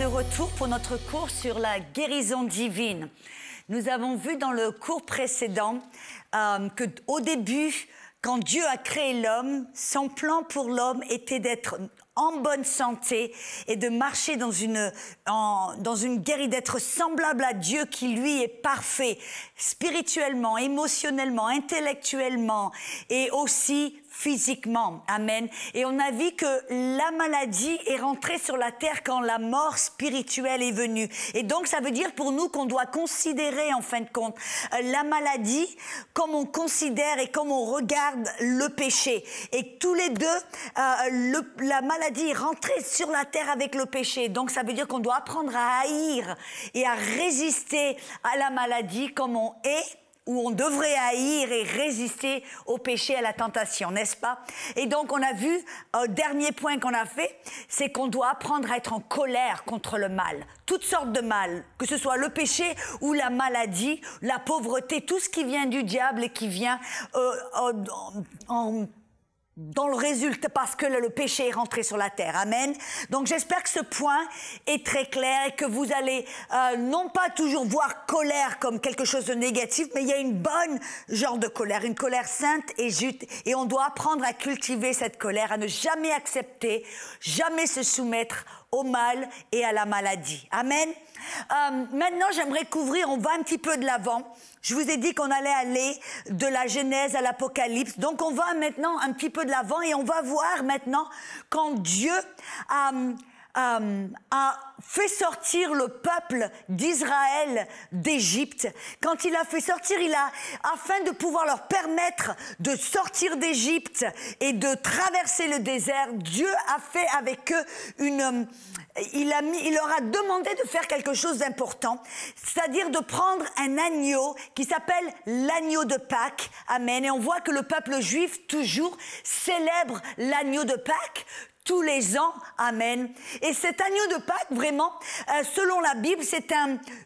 retour pour notre cours sur la guérison divine. Nous avons vu dans le cours précédent qu'au début, quand Dieu a créé l'homme, son plan pour l'homme était d'être en bonne santé et de marcher dans une guérison, d'être semblable à Dieu qui lui est parfait, spirituellement, émotionnellement, intellectuellement et aussi physiquement. Amen. Et on a vu que la maladie est rentrée sur la terre quand la mort spirituelle est venue. Et donc, ça veut dire pour nous qu'on doit considérer, en fin de compte, la maladie comme on considère et comme on regarde le péché. Et tous les deux, la maladie est rentrée sur la terre avec le péché. Donc, ça veut dire qu'on doit apprendre à haïr et à résister à la maladie comme on est, où on devrait haïr et résister au péché, à la tentation, n'est-ce pas? Et donc, on a vu, dernier point qu'on a fait, c'est qu'on doit apprendre à être en colère contre le mal. Toutes sortes de mal, que ce soit le péché ou la maladie, la pauvreté, tout ce qui vient du diable et qui vient dans le résultat, parce que le péché est rentré sur la terre. Amen. Donc, j'espère que ce point est très clair et que vous allez non pas toujours voir colère comme quelque chose de négatif, mais il y a une bonne genre de colère, une colère sainte et juste. Et on doit apprendre à cultiver cette colère, à ne jamais accepter, jamais se soumettre au mal et à la maladie. Amen. Maintenant, j'aimerais couvrir, on va un petit peu de l'avant. Je vous ai dit qu'on allait aller de la Genèse à l'Apocalypse. Donc, on va maintenant un petit peu de l'avant et on va voir maintenant quand Dieu a fait sortir le peuple d'Israël d'Égypte. Quand il a fait sortir, afin de pouvoir leur permettre de sortir d'Égypte et de traverser le désert, Dieu a fait avec eux il leur a demandé de faire quelque chose d'important, c'est-à-dire de prendre un agneau qui s'appelle l'agneau de Pâques. Amen. Et on voit que le peuple juif toujours célèbre l'agneau de Pâques tous les ans. Amen. Et cet agneau de Pâques, vraiment, selon la Bible, c'est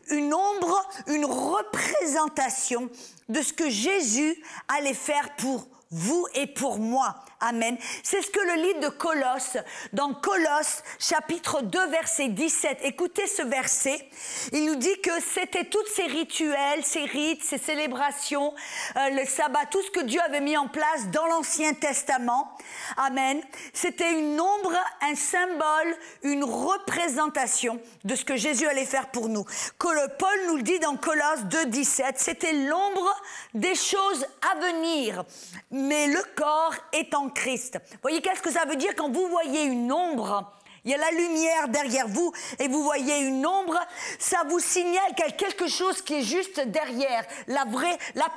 une ombre, une représentation de ce que Jésus allait faire pour vous et pour moi. Amen. C'est ce que le livre de Colosse, dans Colosse, chapitre 2, verset 17, écoutez ce verset, il nous dit que c'était tous ces rituels, ces rites, ces célébrations, le sabbat, tout ce que Dieu avait mis en place dans l'Ancien Testament. Amen. C'était une ombre, un symbole, une représentation de ce que Jésus allait faire pour nous. Paul nous le dit dans Colosse 2, 17, c'était l'ombre des choses à venir, mais le corps est en Christ. Voyez, qu'est-ce que ça veut dire quand vous voyez une ombre? Il y a la lumière derrière vous et vous voyez une ombre, ça vous signale qu'il y a quelque chose qui est juste derrière. La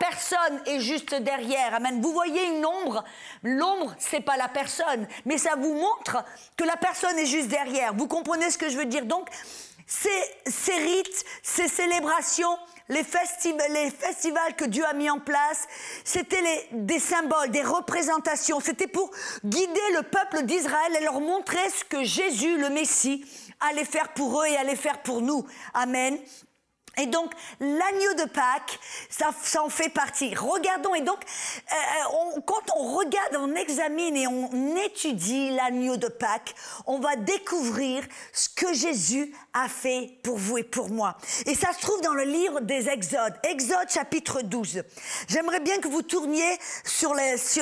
personne est juste derrière. Amen. Vous voyez une ombre, l'ombre, c'est pas la personne, mais ça vous montre que la personne est juste derrière. Vous comprenez ce que je veux dire? Donc, ces rites, ces célébrations, les festivals que Dieu a mis en place, c'était des symboles, des représentations. C'était pour guider le peuple d'Israël et leur montrer ce que Jésus, le Messie, allait faire pour eux et allait faire pour nous. Amen. Et donc, l'agneau de Pâques, ça en fait partie. Regardons, et donc, quand on regarde, on examine et on étudie l'agneau de Pâques, on va découvrir ce que Jésus a fait pour vous et pour moi. Et ça se trouve dans le livre des Exodes, Exode chapitre 12. J'aimerais bien que vous tourniez sur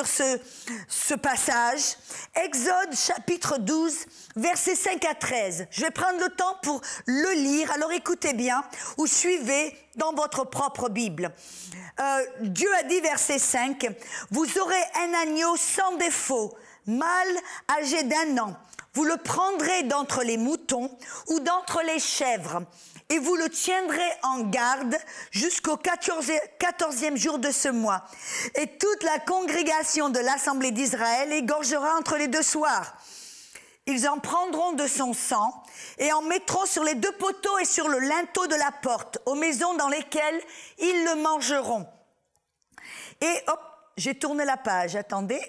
ce passage. Exode chapitre 12, versets 5 à 13. Je vais prendre le temps pour le lire, alors écoutez bien, ou suivez dans votre propre Bible. Dieu a dit, verset 5, « Vous aurez un agneau sans défaut, mâle âgé d'1 an. Vous le prendrez d'entre les moutons ou d'entre les chèvres, et vous le tiendrez en garde jusqu'au 14e jour de ce mois. Et toute la congrégation de l'Assemblée d'Israël égorgera entre les 2 soirs. Ils en prendront de son sang et en mettront sur les 2 poteaux et sur le linteau de la porte, aux maisons dans lesquelles ils le mangeront. » Et hop, j'ai tourné la page, attendez.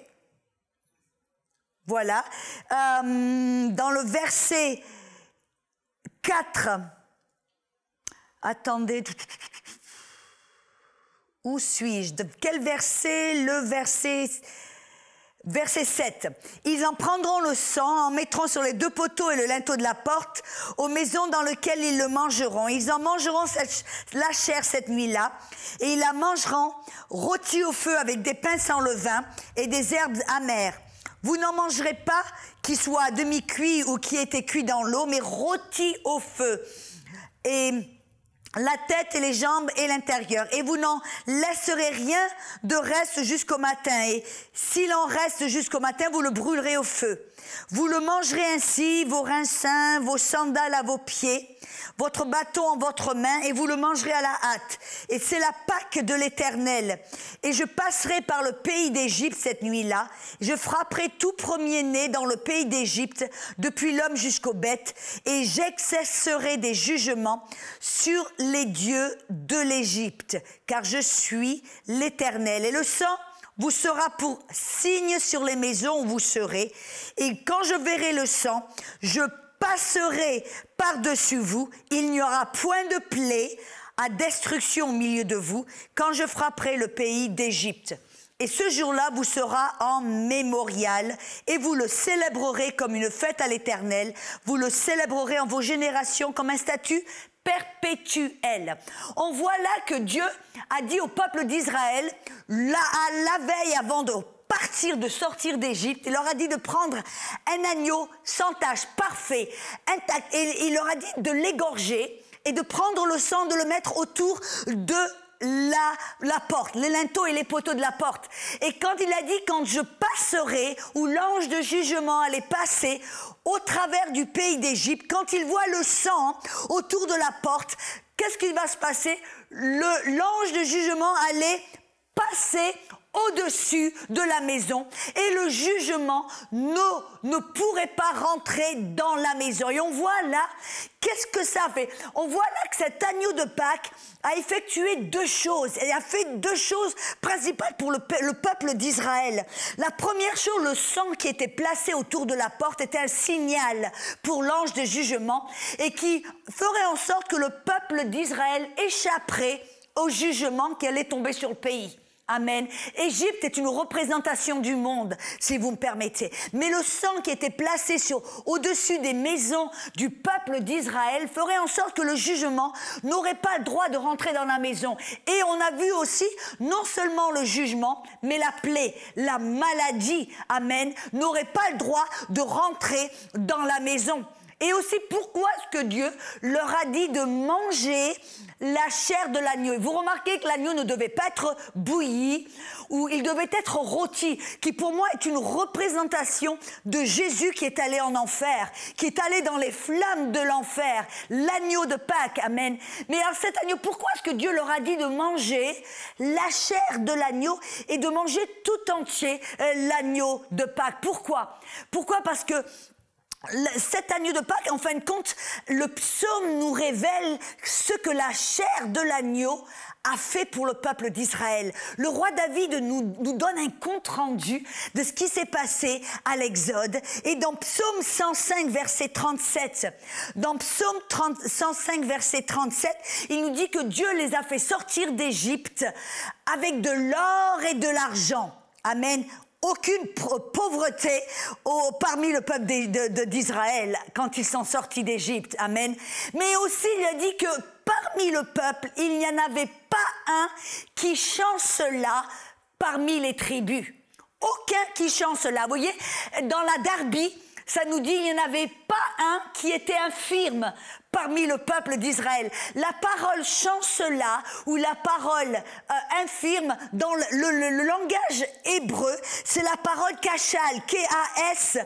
Voilà. Dans le verset 4, attendez, où suis-je? De quel verset? Le verset Verset 7. Ils en prendront le sang, en mettront sur les 2 poteaux et le linteau de la porte, aux maisons dans lesquelles ils le mangeront. Ils en mangeront la chair cette nuit-là, et ils la mangeront rôtie au feu avec des pains sans levain et des herbes amères. Vous n'en mangerez pas qui soit à demi-cuit ou qui ait été cuit dans l'eau, mais rôti au feu. Et la tête et les jambes et l'intérieur. Et vous n'en laisserez rien de reste jusqu'au matin. Et s'il en reste jusqu'au matin, vous le brûlerez au feu. Vous le mangerez ainsi, vos rincins, vos sandales à vos pieds, votre bâton en votre main, et vous le mangerez à la hâte. Et c'est la Pâque de l'Éternel. Et je passerai par le pays d'Égypte cette nuit-là. Je frapperai tout premier-né dans le pays d'Égypte, depuis l'homme jusqu'aux bêtes, et j'exercerai des jugements sur les dieux de l'Égypte, car je suis l'Éternel. Et le sang vous sera pour signe sur les maisons où vous serez, et quand je verrai le sang, je passerai par-dessus vous, il n'y aura point de plaie à destruction au milieu de vous, quand je frapperai le pays d'Égypte. Et ce jour-là vous sera en mémorial, et vous le célébrerez comme une fête à l'Éternel, vous le célébrerez en vos générations comme un statut perpétuel. On voit là que Dieu a dit au peuple d'Israël, la veille avant de partir, de sortir d'Égypte, il leur a dit de prendre un agneau sans tache, parfait, intact, et il leur a dit de l'égorger et de prendre le sang, de le mettre autour de la porte, les linteaux et les poteaux de la porte. Et quand il a dit, quand je passerai, où l'ange de jugement allait passer au travers du pays d'Égypte, quand il voit le sang autour de la porte, qu'est-ce qui va se passer? L'ange de jugement allait passer au-dessus de la maison, et le jugement ne pourrait pas rentrer dans la maison. Et on voit là, qu'est-ce que ça fait? On voit là que cet agneau de Pâques a effectué 2 choses, et a fait 2 choses principales pour le peuple d'Israël. La première chose, le sang qui était placé autour de la porte était un signal pour l'ange de jugement, et qui ferait en sorte que le peuple d'Israël échapperait au jugement qui allait tomber sur le pays. Amen. Égypte est une représentation du monde, si vous me permettez. Mais le sang qui était placé au-dessus des maisons du peuple d'Israël ferait en sorte que le jugement n'aurait pas le droit de rentrer dans la maison. Et on a vu aussi, non seulement le jugement, mais la plaie, la maladie, amen, n'aurait pas le droit de rentrer dans la maison. Et aussi, pourquoi est-ce que Dieu leur a dit de manger la chair de l'agneau? Vous remarquez que l'agneau ne devait pas être bouilli, ou il devait être rôti, qui pour moi est une représentation de Jésus qui est allé en enfer, qui est allé dans les flammes de l'enfer, l'agneau de Pâques, amen. Mais alors cet agneau, pourquoi est-ce que Dieu leur a dit de manger la chair de l'agneau et de manger tout entier l'agneau de Pâques? Pourquoi? Pourquoi? Parce que cet agneau de Pâques, en fin de compte, le psaume nous révèle ce que la chair de l'agneau a fait pour le peuple d'Israël. Le roi David nous donne un compte-rendu de ce qui s'est passé à l'Exode. Et dans Psaume 105, verset 37, il nous dit que Dieu les a fait sortir d'Égypte avec de l'or et de l'argent. Amen. Aucune pauvreté parmi le peuple d'Israël quand ils sont sortis d'Égypte. Amen. Mais aussi, il a dit que parmi le peuple, il n'y en avait pas un qui chancela parmi les tribus. Aucun qui chancela. Vous voyez, dans la Darby, ça nous dit qu'il n'y en avait pas un qui était infirme parmi le peuple d'Israël. La parole chancela ou la parole infirme dans le langage hébreu, c'est la parole kachal, K-A-S-H-A-L,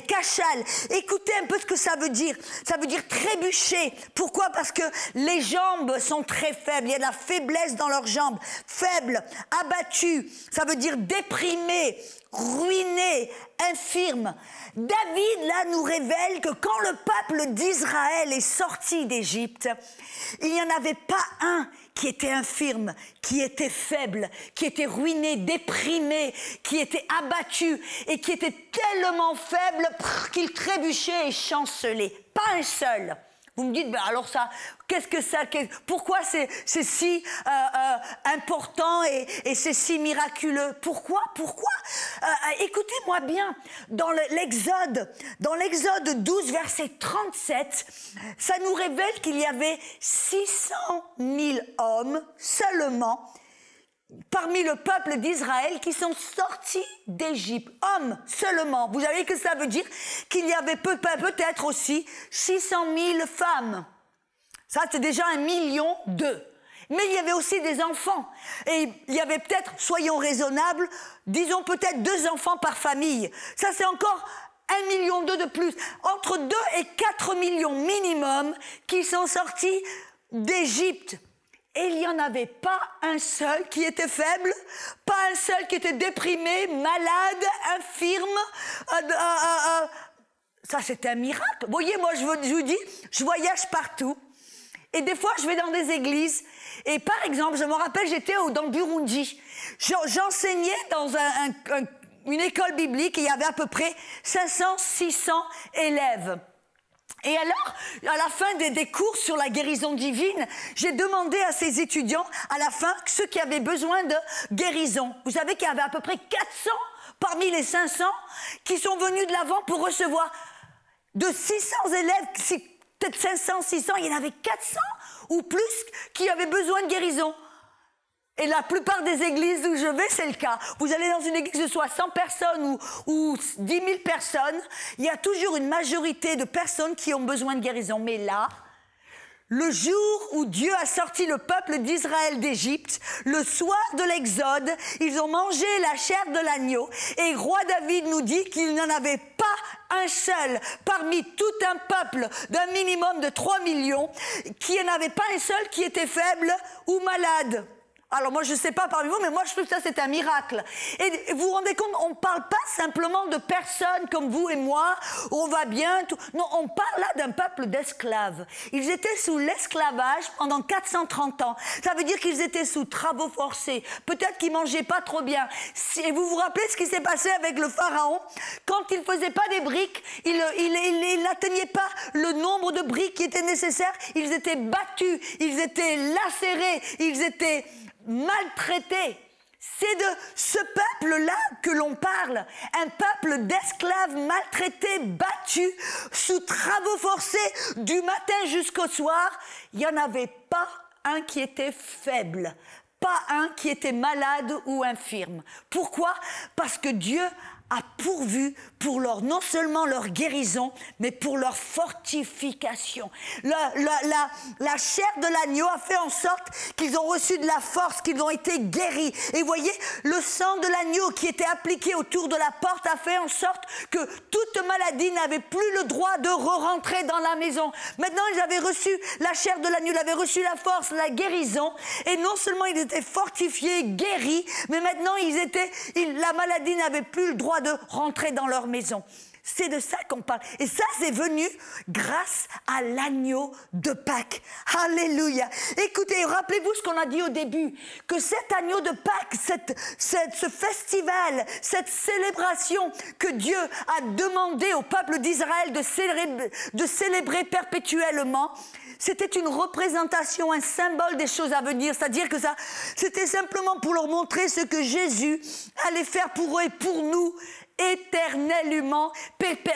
kachal. Écoutez un peu ce que ça veut dire. Ça veut dire trébucher. Pourquoi? Parce que les jambes sont très faibles. Il y a de la faiblesse dans leurs jambes. Faible, abattu. Ça veut dire déprimé, ruiné, infirme. David, là, nous révèle que quand le peuple d'Israël est sorti d'Égypte, il n'y en avait pas un qui était infirme, qui était faible, qui était ruiné, déprimé, qui était abattu et qui était tellement faible qu'il trébuchait et chancelait. Pas un seul. Vous me dites, ben alors ça, qu'est-ce que ça, pourquoi c'est si important et c'est si miraculeux? Pourquoi? Écoutez-moi bien, dans l'Exode 12, verset 37, ça nous révèle qu'il y avait 600 000 hommes seulement parmi le peuple d'Israël qui sont sortis d'Égypte. Hommes seulement. Vous savez que ça veut dire qu'il y avait peut-être aussi 600 000 femmes. Ça, c'est déjà 1,2 million. Mais il y avait aussi des enfants. Et il y avait peut-être, soyons raisonnables, disons peut-être 2 enfants par famille. Ça, c'est encore 1,2 million de plus. Entre 2 et 4 millions minimum qui sont sortis d'Égypte. Et il n'y en avait pas un seul qui était faible, pas un seul qui était déprimé, malade, infirme. Ça, c'était un miracle. Vous voyez, moi, je vous dis, je voyage partout. Et des fois, je vais dans des églises. Et par exemple, je me rappelle, j'étais dans le Burundi. J'enseignais dans une école biblique et il y avait à peu près 500-600 élèves. Et alors, à la fin des cours sur la guérison divine, j'ai demandé à ces étudiants, à la fin, ceux qui avaient besoin de guérison. Vous savez qu'il y avait à peu près 400 parmi les 500 qui sont venus de l'avant pour recevoir. De 600 élèves, peut-être 500, 600, il y en avait 400 ou plus qui avaient besoin de guérison. Et la plupart des églises où je vais, c'est le cas. Vous allez dans une église, que ce soit 100 personnes ou 10 000 personnes, il y a toujours une majorité de personnes qui ont besoin de guérison. Mais là, le jour où Dieu a sorti le peuple d'Israël d'Égypte, le soir de l'Exode, ils ont mangé la chair de l'agneau. Et roi David nous dit qu'il n'en avait pas un seul parmi tout un peuple d'un minimum de 3 millions, qui n'avait pas un seul qui était faible ou malade. Alors moi je ne sais pas parmi vous, mais moi je trouve que ça c'est un miracle. Et vous vous rendez compte, on ne parle pas simplement de personnes comme vous et moi, où on va bien, tout. Non, on parle là d'un peuple d'esclaves. Ils étaient sous l'esclavage pendant 430 ans. Ça veut dire qu'ils étaient sous travaux forcés. Peut-être qu'ils ne mangeaient pas trop bien. Et vous vous rappelez ce qui s'est passé avec le pharaon? Quand il ne faisait pas des briques, il n'atteignait pas le nombre de briques qui étaient nécessaires. Ils étaient battus, ils étaient lacérés, ils étaient maltraités. C'est de ce peuple-là que l'on parle. Un peuple d'esclaves maltraités, battus, sous travaux forcés, du matin jusqu'au soir. Il n'y en avait pas un qui était faible, pas un qui était malade ou infirme. Pourquoi? Parce que Dieu a pourvu pour non seulement leur guérison, mais pour leur fortification. La chair de l'agneau a fait en sorte qu'ils ont reçu de la force, qu'ils ont été guéris. Et voyez, le sang de l'agneau qui était appliqué autour de la porte a fait en sorte que toute maladie n'avait plus le droit de re-rentrer dans la maison. Maintenant, ils avaient reçu la chair de l'agneau, ils avaient reçu la force, la guérison. Et non seulement ils étaient fortifiés, guéris, mais maintenant la maladie n'avait plus le droit de rentrer dans leur maison. C'est de ça qu'on parle. Et ça, c'est venu grâce à l'agneau de Pâques. Alléluia. Écoutez, rappelez-vous ce qu'on a dit au début, que cet agneau de Pâques, ce festival, cette célébration que Dieu a demandé au peuple d'Israël de célébrer perpétuellement, c'était une représentation, un symbole des choses à venir. C'est-à-dire que ça, c'était simplement pour leur montrer ce que Jésus allait faire pour eux et pour nous, éternellement,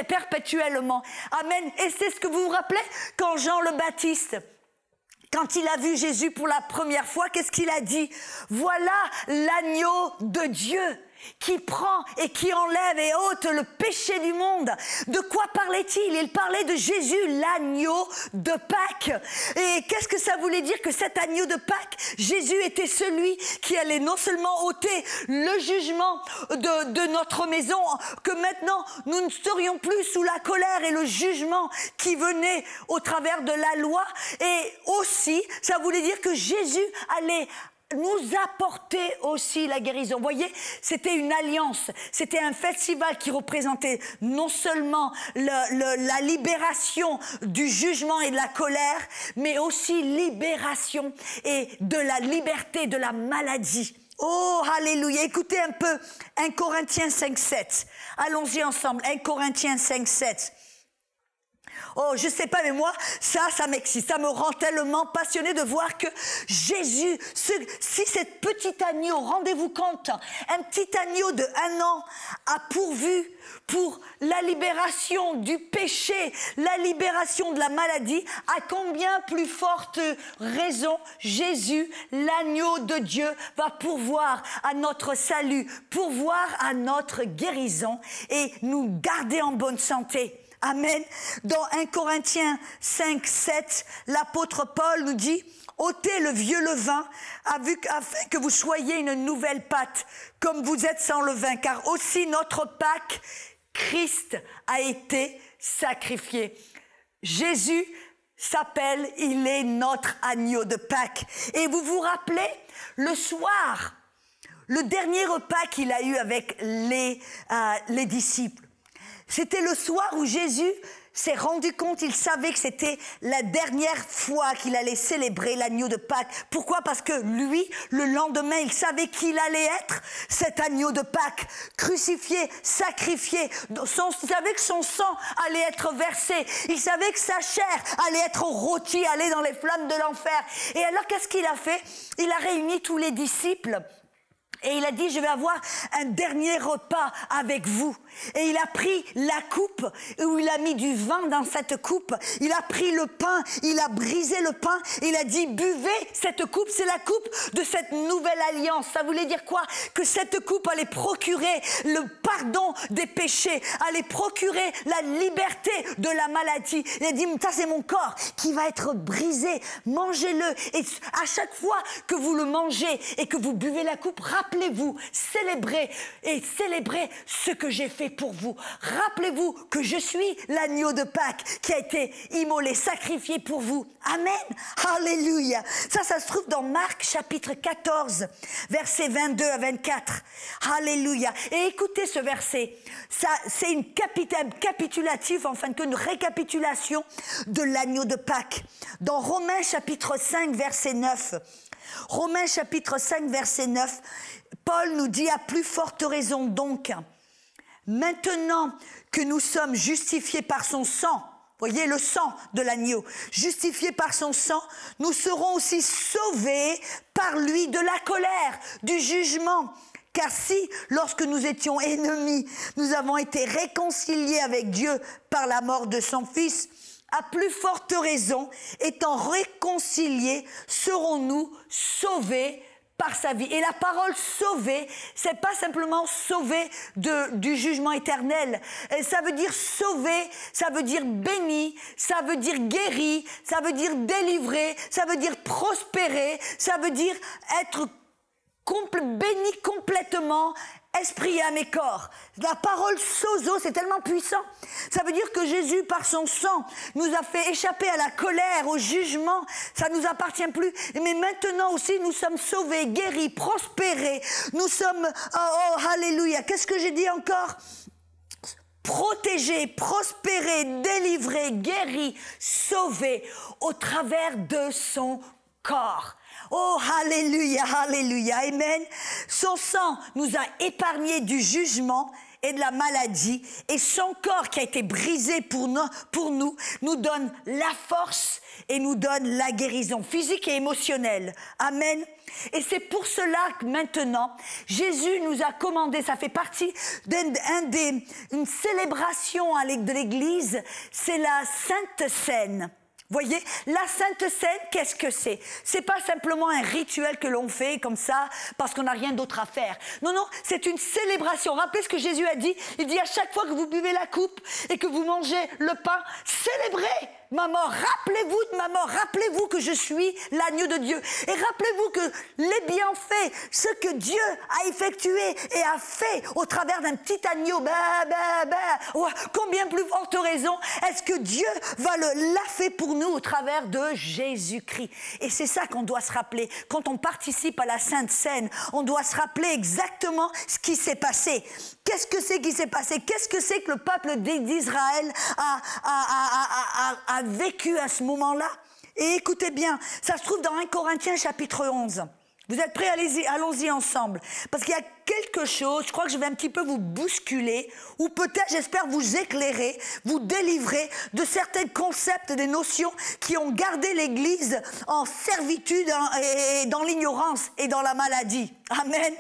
perpétuellement. Amen. Et c'est ce que vous vous rappelez quand Jean le Baptiste, quand il a vu Jésus pour la première fois, qu'est-ce qu'il a dit? Voilà l'agneau de Dieu qui prend et qui enlève et ôte le péché du monde. De quoi parlait-il? Il parlait de Jésus, l'agneau de Pâques. Et qu'est-ce que ça voulait dire que cet agneau de Pâques, Jésus était celui qui allait non seulement ôter le jugement de notre maison, que maintenant nous ne serions plus sous la colère et le jugement qui venait au travers de la loi, et aussi ça voulait dire que Jésus allait nous apporter aussi la guérison. Vous voyez, c'était une alliance, c'était un festival qui représentait non seulement la libération du jugement et de la colère, mais aussi libération et de la liberté de la maladie. Oh, alléluia. Écoutez un peu 1 Corinthiens 5, 7. Allons-y ensemble, 1 Corinthiens 5, 7. Oh, je sais pas, mais moi, ça m'excite. Ça me rend tellement passionnée de voir que Jésus, si cette petite agneau, rendez-vous compte, un petit agneau de 1 an a pourvu pour la libération du péché, la libération de la maladie, à combien plus forte raison Jésus, l'agneau de Dieu, va pourvoir à notre salut, pourvoir à notre guérison et nous garder en bonne santé. Amen. Dans 1 Corinthiens 5, 7, l'apôtre Paul nous dit « ôtez le vieux levain afin que vous soyez une nouvelle pâte, comme vous êtes sans levain, car aussi notre Pâque, Christ, a été sacrifié. » Jésus s'appelle, il est notre agneau de Pâques. Et vous vous rappelez, le soir, le dernier repas qu'il a eu avec les disciples, c'était le soir où Jésus s'est rendu compte, il savait que c'était la dernière fois qu'il allait célébrer l'agneau de Pâques. Pourquoi? Parce que lui, le lendemain, il savait qu'il allait être cet agneau de Pâques, crucifié, sacrifié. Il savait que son sang allait être versé. Il savait que sa chair allait être rôtie, aller dans les flammes de l'enfer. Et alors, qu'est-ce qu'il a fait? Il a réuni tous les disciples. Et il a dit, je vais avoir un dernier repas avec vous. Et il a pris la coupe, où il a mis du vin dans cette coupe. Il a pris le pain, il a brisé le pain. Et il a dit, buvez cette coupe, c'est la coupe de cette nouvelle alliance. Ça voulait dire quoi? Que cette coupe allait procurer le pardon des péchés, allait procurer la liberté de la maladie. Il a dit, ça c'est mon corps qui va être brisé, mangez-le. Et à chaque fois que vous le mangez et que vous buvez la coupe, rappelez-vous, célébrez ce que j'ai fait pour vous. Rappelez-vous que je suis l'agneau de Pâques qui a été immolé, sacrifié pour vous. Amen. Alléluia. Ça se trouve dans Marc chapitre 14, versets 22 à 24. Alléluia. Et écoutez ce verset. Ça, c'est un capitulatif, en fin de compte, une récapitulation de l'agneau de Pâques. Dans Romains chapitre 5, verset 9. Romains chapitre 5, verset 9. Paul nous dit, à plus forte raison donc, maintenant que nous sommes justifiés par son sang, voyez le sang de l'agneau, justifiés par son sang, nous serons aussi sauvés par lui de la colère, du jugement. Car si, lorsque nous étions ennemis, nous avons été réconciliés avec Dieu par la mort de son Fils, à plus forte raison, étant réconciliés, serons-nous sauvés par sa vie. Et la parole sauver, c'est pas simplement sauver du jugement éternel. Et ça veut dire sauver, ça veut dire béni, ça veut dire guéri, ça veut dire délivré, ça veut dire prospérer, ça veut dire être béni complètement, esprit, âme et corps. La parole sozo, c'est tellement puissant. Ça veut dire que Jésus, par son sang, nous a fait échapper à la colère, au jugement. Ça ne nous appartient plus. Mais maintenant aussi, nous sommes sauvés, guéris, prospérés. Nous sommes, oh, alléluia. Qu'est-ce que j'ai dit encore? Protégés, prospérés, délivrés, guéris, sauvés au travers de son corps. Oh, alléluia, alléluia, amen. Son sang nous a épargnés du jugement et de la maladie, et son corps qui a été brisé pour nous, nous donne la force et nous donne la guérison physique et émotionnelle. Amen. Et c'est pour cela que maintenant, Jésus nous a commandé, ça fait partie d'une célébration de l'Église, c'est la Sainte Seine. Voyez, la Sainte Seine, qu'est-ce que c'est? C'est pas simplement un rituel que l'on fait comme ça parce qu'on n'a rien d'autre à faire. Non, non, c'est une célébration. Rappelez ce que Jésus a dit. Il dit à chaque fois que vous buvez la coupe et que vous mangez le pain, célébrez ma mort. Rappelez-vous de ma mort. Rappelez-vous que je suis l'agneau de Dieu. Et rappelez-vous que les bienfaits, ce que Dieu a effectué et a fait au travers d'un petit agneau, combien plus forte raison est-ce que Dieu l'a fait pour nous au travers de Jésus-Christ. Et c'est ça qu'on doit se rappeler. Quand on participe à la Sainte Seine, on doit se rappeler exactement ce qui s'est passé. Qu'est-ce que c'est qui s'est passé? Qu'est-ce que c'est que le peuple d'Israël a vécu à ce moment-là? Et écoutez bien, ça se trouve dans 1 Corinthiens chapitre 11, Vous êtes prêts? Allez-y, allons-y ensemble. Parce qu'il y a quelque chose, je crois que je vais un petit peu vous bousculer, ou peut-être, j'espère, vous éclairer, vous délivrer de certains concepts, des notions qui ont gardé l'Église en servitude et dans l'ignorance et dans la maladie. Amen.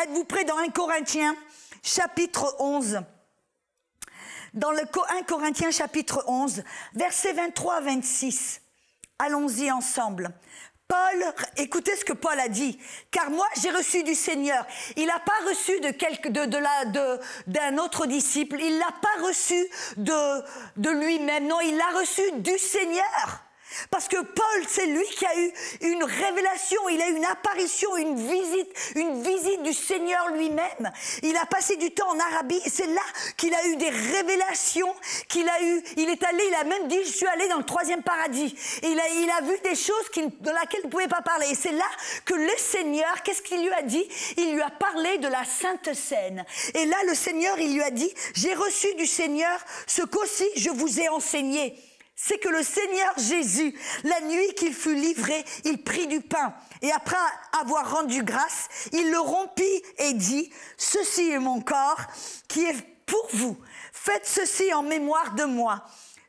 Êtes-vous prêts? Dans 1 Corinthiens, chapitre 11. Dans le 1 Corinthiens, chapitre 11, versets 23 à 26. Allons-y ensemble. Paul, écoutez ce que Paul a dit. Car moi, j'ai reçu du Seigneur. Il n'a pas reçu d'un autre disciple. Il l'a pas reçu de lui-même. Non, il l'a reçu du Seigneur. Parce que Paul, c'est lui qui a eu une révélation, il a eu une apparition, une visite du Seigneur lui-même. Il a passé du temps en Arabie et c'est là qu'il a eu des révélations, il a même dit, je suis allé dans le 3e paradis. Et il a vu des choses dans lesquelles il ne pouvait pas parler. Et c'est là que le Seigneur, qu'est-ce qu'il lui a dit? Il lui a parlé de la Sainte Seine. Et là, le Seigneur, il lui a dit, j'ai reçu du Seigneur ce qu'aussi je vous ai enseigné. C'est que le Seigneur Jésus, la nuit qu'il fut livré, il prit du pain. Et après avoir rendu grâce, il le rompit et dit, « Ceci est mon corps qui est pour vous. Faites ceci en mémoire de moi. »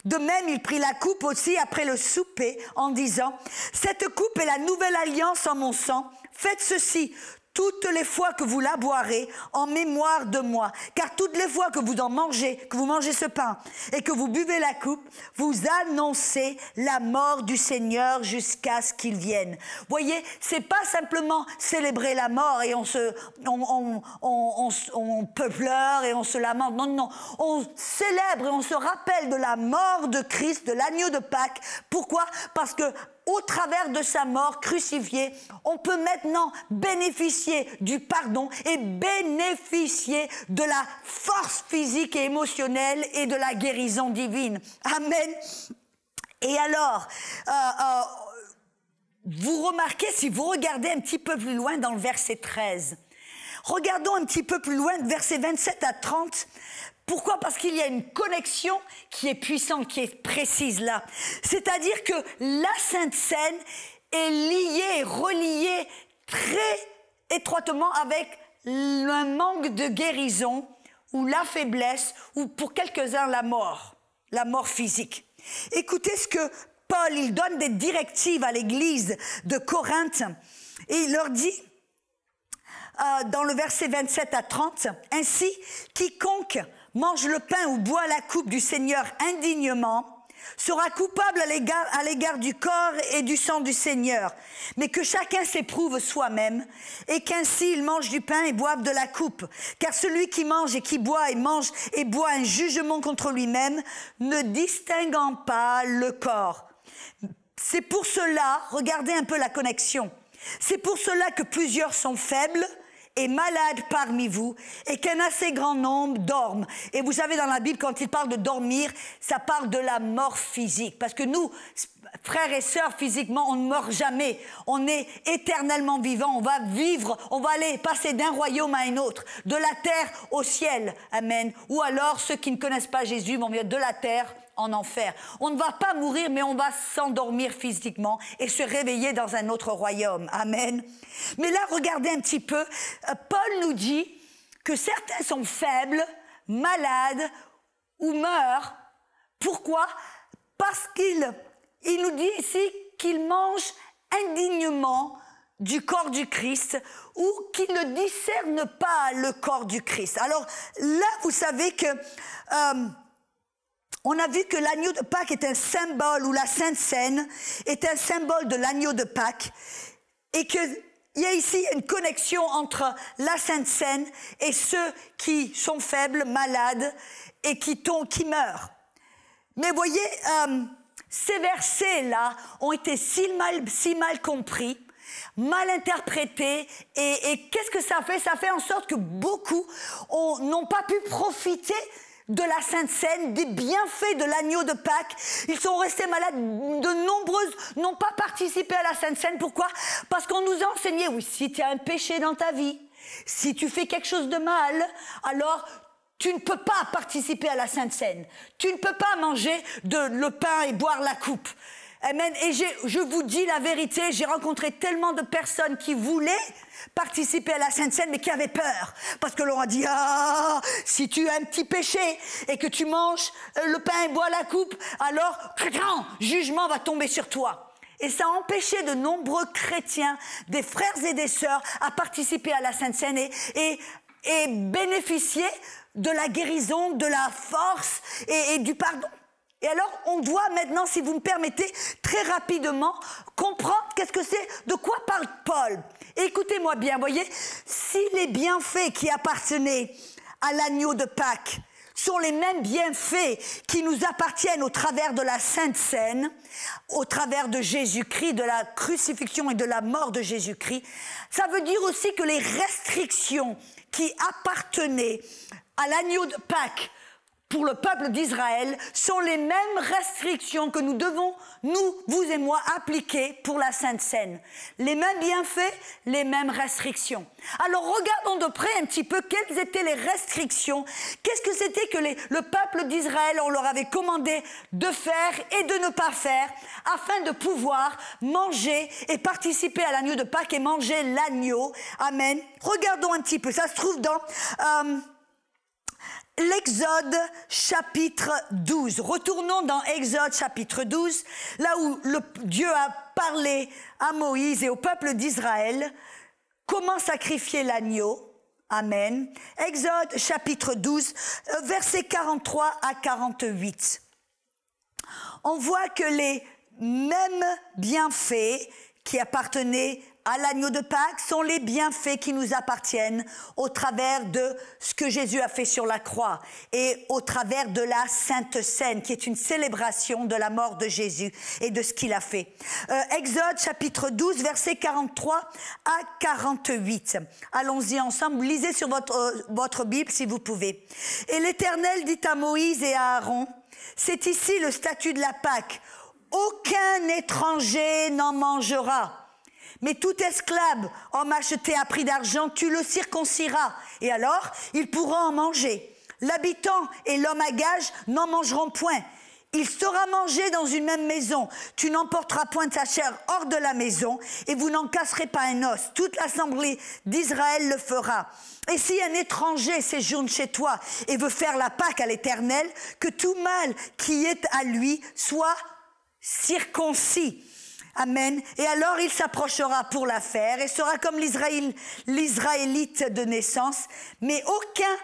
De même, il prit la coupe aussi après le souper en disant, « Cette coupe est la nouvelle alliance en mon sang. Faites ceci toutes les fois que vous la boirez en mémoire de moi. Car toutes les fois que vous mangez ce pain et que vous buvez la coupe, vous annoncez la mort du Seigneur jusqu'à ce qu'il vienne. » Voyez, c'est pas simplement célébrer la mort et on pleure et on se lamente. Non, non, on célèbre et on se rappelle de la mort de Christ, de l'agneau de Pâques. Pourquoi? Parce que au travers de sa mort crucifiée, on peut maintenant bénéficier du pardon et bénéficier de la force physique et émotionnelle et de la guérison divine. Amen. Et alors, vous remarquez, si vous regardez un petit peu plus loin dans le verset 13, regardons un petit peu plus loin, versets 27 à 30, pourquoi? Parce qu'il y a une connexion qui est puissante, qui est précise là. C'est-à-dire que la Sainte Seine est liée, reliée très étroitement avec un manque de guérison ou la faiblesse ou pour quelques-uns la mort physique. Écoutez ce que Paul, il donne des directives à l'église de Corinthe et il leur dit dans le verset 27 à 30, « Ainsi, quiconque mange le pain ou boit la coupe du Seigneur indignement sera coupable à l'égard du corps et du sang du Seigneur, mais que chacun s'éprouve soi-même, et qu'ainsi il mange du pain et boive de la coupe. Car celui qui mange et qui boit et mange et boit un jugement contre lui-même, ne distinguant pas le corps. » C'est pour cela, regardez un peu la connexion, c'est pour cela que plusieurs sont faibles et malades parmi vous, et qu'un assez grand nombre dorment. Et vous savez, dans la Bible, quand il parle de dormir, ça parle de la mort physique. Parce que nous, frères et sœurs, physiquement, on ne meurt jamais. On est éternellement vivant. On va vivre, on va aller passer d'un royaume à un autre, de la terre au ciel. Amen. Ou alors, ceux qui ne connaissent pas Jésus vont vivre de la terre en enfer. On ne va pas mourir, mais on va s'endormir physiquement et se réveiller dans un autre royaume. Amen. Mais là, regardez un petit peu. Paul nous dit que certains sont faibles, malades ou meurent. Pourquoi? Parce qu'il nous dit ici qu'ils mangent indignement du corps du Christ ou qu'ils ne discernent pas le corps du Christ. Alors là, vous savez que on a vu que l'agneau de Pâques est un symbole, ou la Sainte Seine est un symbole de l'agneau de Pâques, et qu'il y a ici une connexion entre la Sainte Seine et ceux qui sont faibles, malades, et qui meurent. Mais voyez, ces versets-là ont été si mal compris, mal interprétés, et qu'est-ce que ça fait? Ça fait en sorte que beaucoup n'ont pas pu profiter de la Sainte Seine, des bienfaits de l'agneau de Pâques. Ils sont restés malades. De nombreuses n'ont pas participé à la Sainte Seine. Pourquoi? Parce qu'on nous a enseigné, oui, si tu as un péché dans ta vie, si tu fais quelque chose de mal, alors tu ne peux pas participer à la Sainte Seine. Tu ne peux pas manger le pain et boire la coupe. Amen. Et je vous dis la vérité, j'ai rencontré tellement de personnes qui voulaient participer à la Sainte Seine, mais qui avaient peur. Parce que l'on a dit, ah, si tu as un petit péché et que tu manges le pain et bois la coupe, alors, jugement va tomber sur toi. Et ça a empêché de nombreux chrétiens, des frères et des sœurs, à participer à la Sainte Seine et bénéficier de la guérison, de la force et du pardon. Et alors, on doit maintenant, si vous me permettez, très rapidement comprendre qu'est-ce que c'est, de quoi parle Paul. Et écoutez-moi bien, voyez, si les bienfaits qui appartenaient à l'agneau de Pâques sont les mêmes bienfaits qui nous appartiennent au travers de la Sainte Seine, au travers de Jésus-Christ, de la crucifixion et de la mort de Jésus-Christ, ça veut dire aussi que les restrictions qui appartenaient à l'agneau de Pâques pour le peuple d'Israël sont les mêmes restrictions que nous devons, nous, vous et moi, appliquer pour la Sainte Seine. Les mêmes bienfaits, les mêmes restrictions. Alors regardons de près un petit peu quelles étaient les restrictions, qu'est-ce que c'était que le peuple d'Israël, on leur avait commandé de faire et de ne pas faire, afin de pouvoir manger et participer à l'agneau de Pâques et manger l'agneau. Amen. Regardons un petit peu, ça se trouve dans... l'Exode chapitre 12. Retournons dans Exode chapitre 12, là où Dieu a parlé à Moïse et au peuple d'Israël comment sacrifier l'agneau. Amen. Exode chapitre 12, versets 43 à 48. On voit que les mêmes bienfaits qui appartenaient à l'agneau de Pâques sont les bienfaits qui nous appartiennent au travers de ce que Jésus a fait sur la croix et au travers de la Sainte Seine qui est une célébration de la mort de Jésus et de ce qu'il a fait. Exode chapitre 12 versets 43 à 48. Allons-y ensemble, lisez sur votre Bible si vous pouvez. Et l'Éternel dit à Moïse et à Aaron, c'est ici le statut de la Pâque. Aucun étranger n'en mangera. Mais tout esclave, homme acheté à prix d'argent, tu le circonciras. Et alors, il pourra en manger. L'habitant et l'homme à gage n'en mangeront point. Il sera mangé dans une même maison. Tu n'emporteras point de sa chair hors de la maison et vous n'en casserez pas un os. Toute l'assemblée d'Israël le fera. Et si un étranger séjourne chez toi et veut faire la Pâque à l'Éternel, que tout mâle qui est à lui soit circoncis. Amen. Et alors il s'approchera pour la faire et sera comme l'Israélite de naissance, mais aucun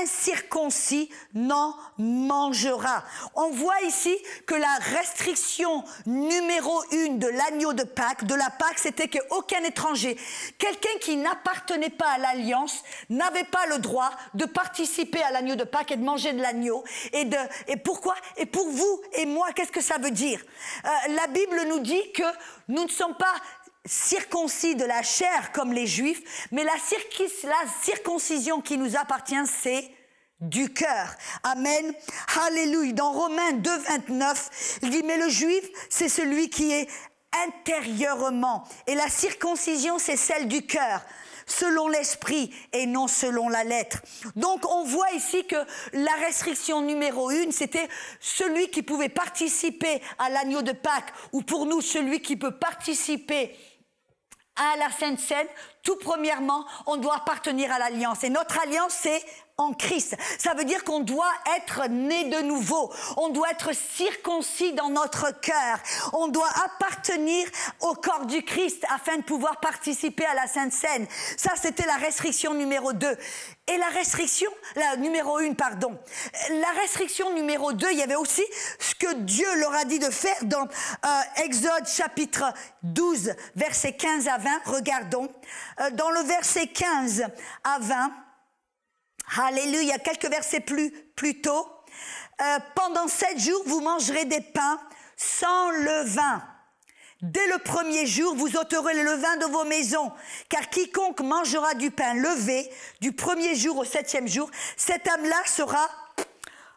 incirconcis n'en mangera. On voit ici que la restriction numéro 1 de l'agneau de Pâques, de la Pâque, c'était qu'aucun étranger, quelqu'un qui n'appartenait pas à l'alliance, n'avait pas le droit de participer à l'agneau de Pâques et de manger de l'agneau. Et pourquoi? Et pour vous et moi, qu'est-ce que ça veut dire? La Bible nous dit que nous ne sommes pas circoncis de la chair comme les Juifs, mais la circoncision qui nous appartient, c'est du cœur. Amen. Alléluia. Dans Romains 2, 29, il dit, mais le Juif, c'est celui qui est intérieurement. Et la circoncision, c'est celle du cœur, selon l'esprit et non selon la lettre. Donc on voit ici que la restriction numéro 1, c'était celui qui pouvait participer à l'agneau de Pâques, ou pour nous, celui qui peut participer à la Sainte Seine. Tout premièrement, on doit appartenir à l'alliance. Et notre alliance, c'est en Christ. Ça veut dire qu'on doit être né de nouveau. On doit être circoncis dans notre cœur. On doit appartenir au corps du Christ afin de pouvoir participer à la Sainte Seine. Ça, c'était la restriction numéro 2. Et la numéro 1, pardon. La restriction numéro 2, il y avait aussi ce que Dieu leur a dit de faire dans Exode chapitre 12, versets 15 à 20. Regardons. Dans le verset 15 à 20, alléluia, quelques versets plus tôt, pendant 7 jours, vous mangerez des pains sans levain. Dès le premier jour, vous ôterez le levain de vos maisons, car quiconque mangera du pain levé du premier jour au 7e jour, cette âme-là sera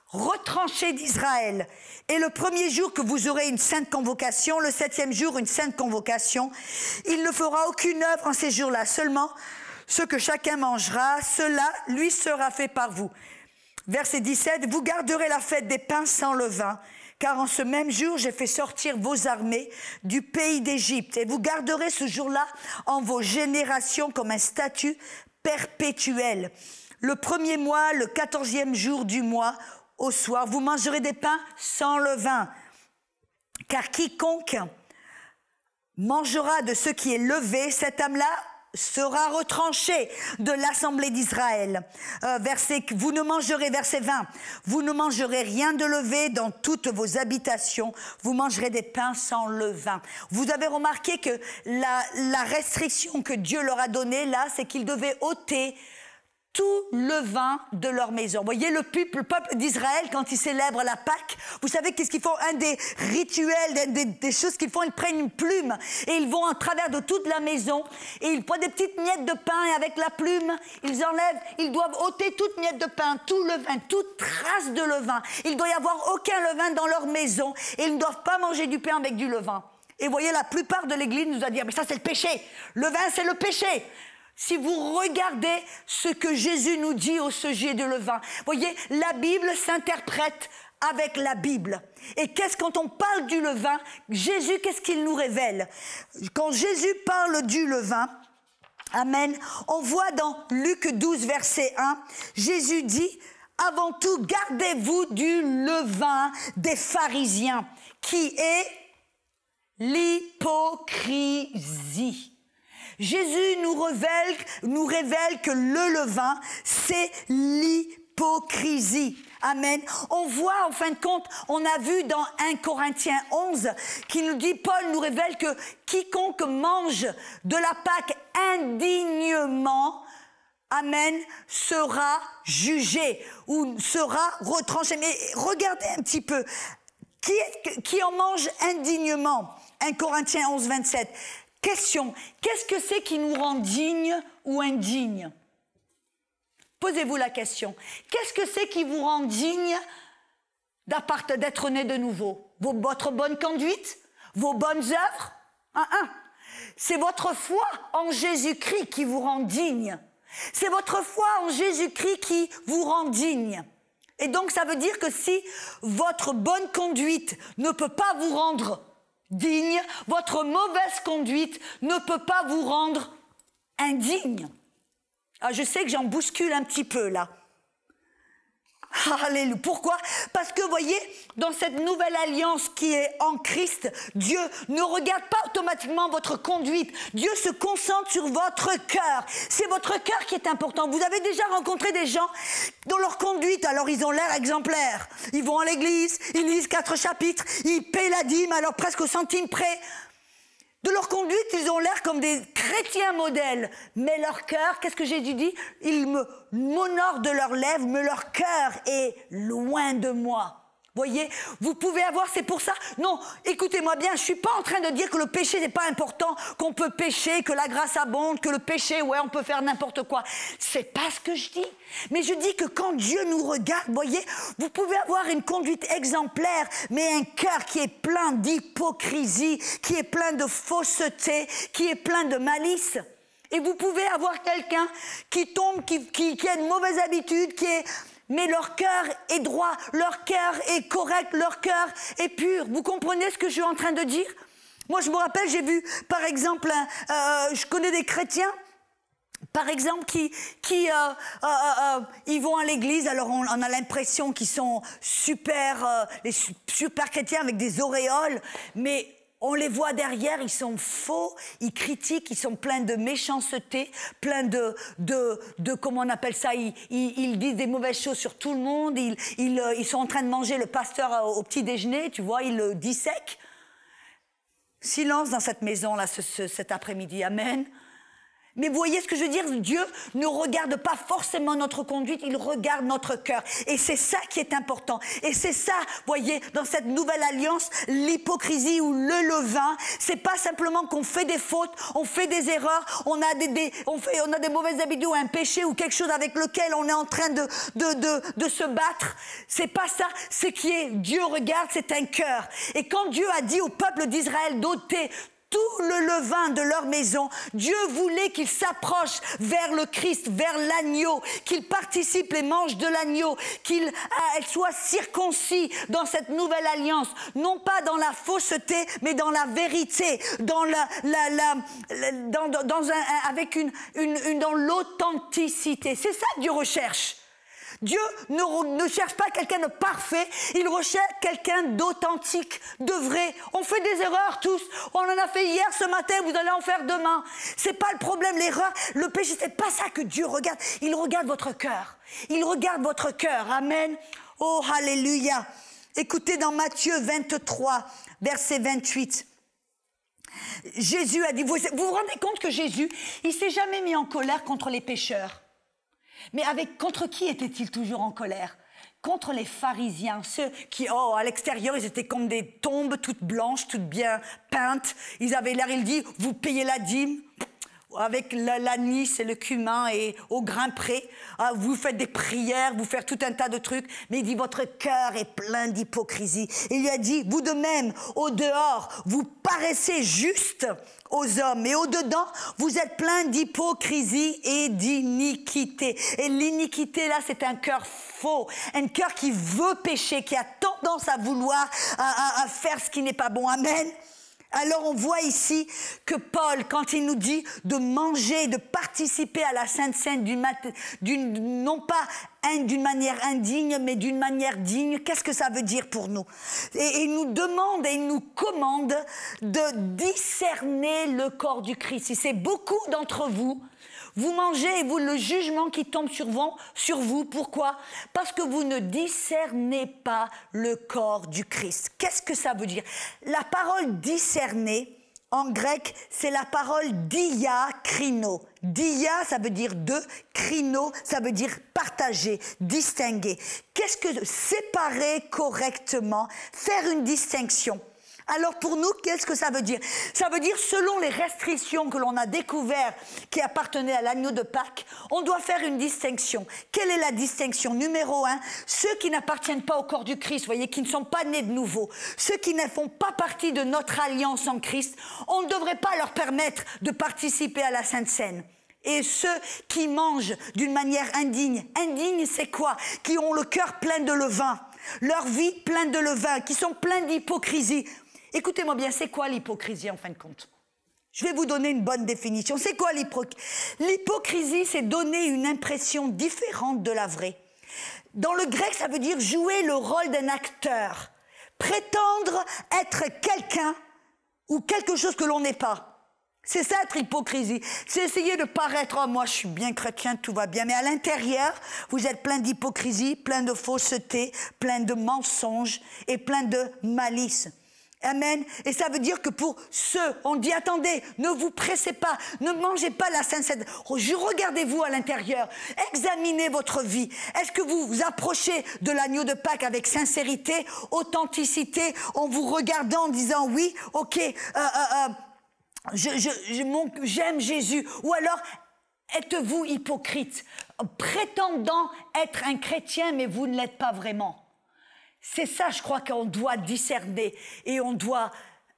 retranchée d'Israël. Et le premier jour que vous aurez une sainte convocation, le 7e jour une sainte convocation, il ne fera aucune œuvre en ces jours-là, seulement ce que chacun mangera, cela lui sera fait par vous. Verset 17, vous garderez la fête des pains sans levain, Car en ce même jour, j'ai fait sortir vos armées du pays d'Égypte. Et vous garderez ce jour-là en vos générations comme un statut perpétuel. Le premier mois, le 14e jour du mois, au soir, vous mangerez des pains sans levain. Car quiconque mangera de ce qui est levé, cette âme-là sera retranché de l'assemblée d'Israël. Vous ne mangerez, verset 20, vous ne mangerez rien de levé dans toutes vos habitations, vous mangerez des pains sans levain. Vous avez remarqué que la restriction que Dieu leur a donnée là, c'est qu'ils devaient ôter tout levain de leur maison. Vous voyez, le peuple d'Israël, quand ils célèbrent la Pâque, vous savez qu'est-ce qu'ils font? Un des rituels, des choses qu'ils font, ils prennent une plume et ils vont en travers de toute la maison et ils prennent des petites miettes de pain et avec la plume, ils enlèvent, ils doivent ôter toute miette de pain, tout levain, toute trace de levain. Il ne doit y avoir aucun levain dans leur maison et ils ne doivent pas manger du pain avec du levain. Et vous voyez, la plupart de l'Église nous a dit, mais ça c'est le péché, le vin c'est le péché. Si vous regardez ce que Jésus nous dit au sujet de levain, voyez, la Bible s'interprète avec la Bible. Et quand on parle du levain, Jésus, qu'est-ce qu'il nous révèle? Quand Jésus parle du levain, amen, on voit dans Luc 12, verset 1, Jésus dit, avant tout, gardez-vous du levain des pharisiens, qui est l'hypocrisie. Jésus nous révèle que le levain, c'est l'hypocrisie. Amen. On voit, en fin de compte, on a vu dans 1 Corinthiens 11, qui nous dit, Paul nous révèle que quiconque mange de la Pâque indignement, amen, sera jugé ou sera retranché. Mais regardez un petit peu, qui en mange indignement? 1 Corinthiens 11, 27. Question, qu'est-ce que c'est qui nous rend dignes ou indignes? Posez-vous la question. Qu'est-ce que c'est qui vous rend digne d'être né de nouveau? Votre bonne conduite? Vos bonnes œuvres? C'est votre foi en Jésus-Christ qui vous rend digne. C'est votre foi en Jésus-Christ qui vous rend digne. Et donc ça veut dire que si votre bonne conduite ne peut pas vous rendre digne, votre mauvaise conduite ne peut pas vous rendre indigne. Ah, je sais que j'en bouscule un petit peu là. Alléluia. Pourquoi? Parce que, vous voyez, dans cette nouvelle alliance qui est en Christ, Dieu ne regarde pas automatiquement votre conduite. Dieu se concentre sur votre cœur. C'est votre cœur qui est important. Vous avez déjà rencontré des gens dans leur conduite, alors ils ont l'air exemplaires. Ils vont à l'église, ils lisent 4 chapitres, ils paient la dîme, alors presque au centime près. De leur conduite, ils ont l'air comme des chrétiens modèles. Mais leur cœur, qu'est-ce que Jésus dit? Ils m'honorent de leurs lèvres, mais leur cœur est loin de moi. Voyez, vous pouvez avoir, c'est pour ça. Non, écoutez-moi bien, je suis pas en train de dire que le péché n'est pas important, qu'on peut pécher, que la grâce abonde, que le péché, ouais, on peut faire n'importe quoi. C'est pas ce que je dis. Mais je dis que quand Dieu nous regarde, voyez, vous pouvez avoir une conduite exemplaire, mais un cœur qui est plein d'hypocrisie, qui est plein de fausseté, qui est plein de malice. Et vous pouvez avoir quelqu'un qui tombe, qui a une mauvaise habitude, mais leur cœur est droit, leur cœur est correct, leur cœur est pur. Vous comprenez ce que je suis en train de dire? Moi, je me rappelle, j'ai vu, par exemple, je connais des chrétiens, par exemple, ils vont à l'église, alors on a l'impression qu'ils sont super chrétiens avec des auréoles, mais on les voit derrière, ils sont faux, ils critiquent, ils sont pleins de méchanceté, pleins de comment on appelle ça, ils disent des mauvaises choses sur tout le monde, ils sont en train de manger le pasteur au petit déjeuner, tu vois, ils le dissèquent. Silence dans cette maison-là cet après-midi, amen. Mais vous voyez ce que je veux dire? Dieu ne regarde pas forcément notre conduite, il regarde notre cœur. Et c'est ça qui est important. Et c'est ça, voyez, dans cette nouvelle alliance, l'hypocrisie ou le levain, c'est pas simplement qu'on fait des fautes, on fait des erreurs, on a des mauvaises habitudes ou un péché ou quelque chose avec lequel on est en train de se battre. C'est pas ça. Ce qui est Dieu regarde, c'est un cœur. Et quand Dieu a dit au peuple d'Israël d'ôter tout le levain de leur maison. Dieu voulait qu'ils s'approchent vers le Christ, vers l'agneau, qu'ils participent et mangent de l'agneau, qu'ils soient circoncis dans cette nouvelle alliance, non pas dans la fausseté, mais dans la vérité, dans dans l'authenticité. C'est ça que Dieu recherche. Dieu ne cherche pas quelqu'un de parfait, il recherche quelqu'un d'authentique, de vrai. On fait des erreurs tous, on en a fait hier, ce matin, vous allez en faire demain. C'est pas le problème, l'erreur, le péché, c'est pas ça que Dieu regarde. Il regarde votre cœur, il regarde votre cœur, amen. Oh, alléluia. Écoutez dans Matthieu 23, verset 28. Jésus a dit, vous vous rendez compte que Jésus, il s'est jamais mis en colère contre les pécheurs. Mais contre qui était-il toujours en colère? Contre les pharisiens, ceux qui, à l'extérieur, ils étaient comme des tombes toutes blanches, toutes bien peintes. Ils avaient l'air, il dit, vous payez la dîme avec l'anis et le cumin et au grain près. Vous faites des prières, vous faites tout un tas de trucs. Mais il dit, votre cœur est plein d'hypocrisie. Il lui a dit, vous de même, au dehors, vous paraissez juste aux hommes, mais au dedans, vous êtes plein d'hypocrisie et d'iniquité. Et l'iniquité, là, c'est un cœur faux, un cœur qui veut pécher, qui a tendance à vouloir à faire ce qui n'est pas bon. Amen. Alors on voit ici que Paul, quand il nous dit de manger, de participer à la Sainte Seine non pas d'une manière indigne, mais d'une manière digne, qu'est-ce que ça veut dire pour nous? Et il nous demande et il nous commande de discerner le corps du Christ. Si c'est beaucoup d'entre vous, vous mangez et le jugement qui tombe sur vous, pourquoi? Parce que vous ne discernez pas le corps du Christ. Qu'est-ce que ça veut dire? La parole discerner, en grec, c'est la parole diakrino. Dia, ça veut dire deux, krino, ça veut dire partager, distinguer. Qu'est-ce que séparer correctement, faire une distinction? Alors pour nous, qu'est-ce que ça veut dire? Ça veut dire selon les restrictions que l'on a découvertes qui appartenaient à l'agneau de Pâques, on doit faire une distinction. Quelle est la distinction? Numéro 1, ceux qui n'appartiennent pas au corps du Christ, voyez, qui ne sont pas nés de nouveau, ceux qui ne font pas partie de notre alliance en Christ, on ne devrait pas leur permettre de participer à la Sainte Seine. Et ceux qui mangent d'une manière indigne, indigne c'est quoi? Qui ont le cœur plein de levain, leur vie pleine de levain, qui sont pleins d'hypocrisie. Écoutez-moi bien, c'est quoi l'hypocrisie en fin de compte? Je vais vous donner une bonne définition. C'est quoi l'hypocrisie? L'hypocrisie, c'est donner une impression différente de la vraie. Dans le grec, ça veut dire jouer le rôle d'un acteur. Prétendre être quelqu'un ou quelque chose que l'on n'est pas. C'est ça être hypocrisie. C'est essayer de paraître, oh, moi je suis bien chrétien, tout va bien. Mais à l'intérieur, vous êtes plein d'hypocrisie, plein de fausseté, plein de mensonges et plein de malice. Amen. Et ça veut dire que pour ceux, on dit, attendez, ne vous pressez pas, ne mangez pas la Sainte Seine. Regardez-vous à l'intérieur, examinez votre vie. Est-ce que vous vous approchez de l'agneau de Pâques avec sincérité, authenticité, en vous regardant, en disant, oui, ok, j'aime Jésus. Ou alors, êtes-vous hypocrite, prétendant être un chrétien, mais vous ne l'êtes pas vraiment. C'est ça, je crois qu'on doit discerner et on doit,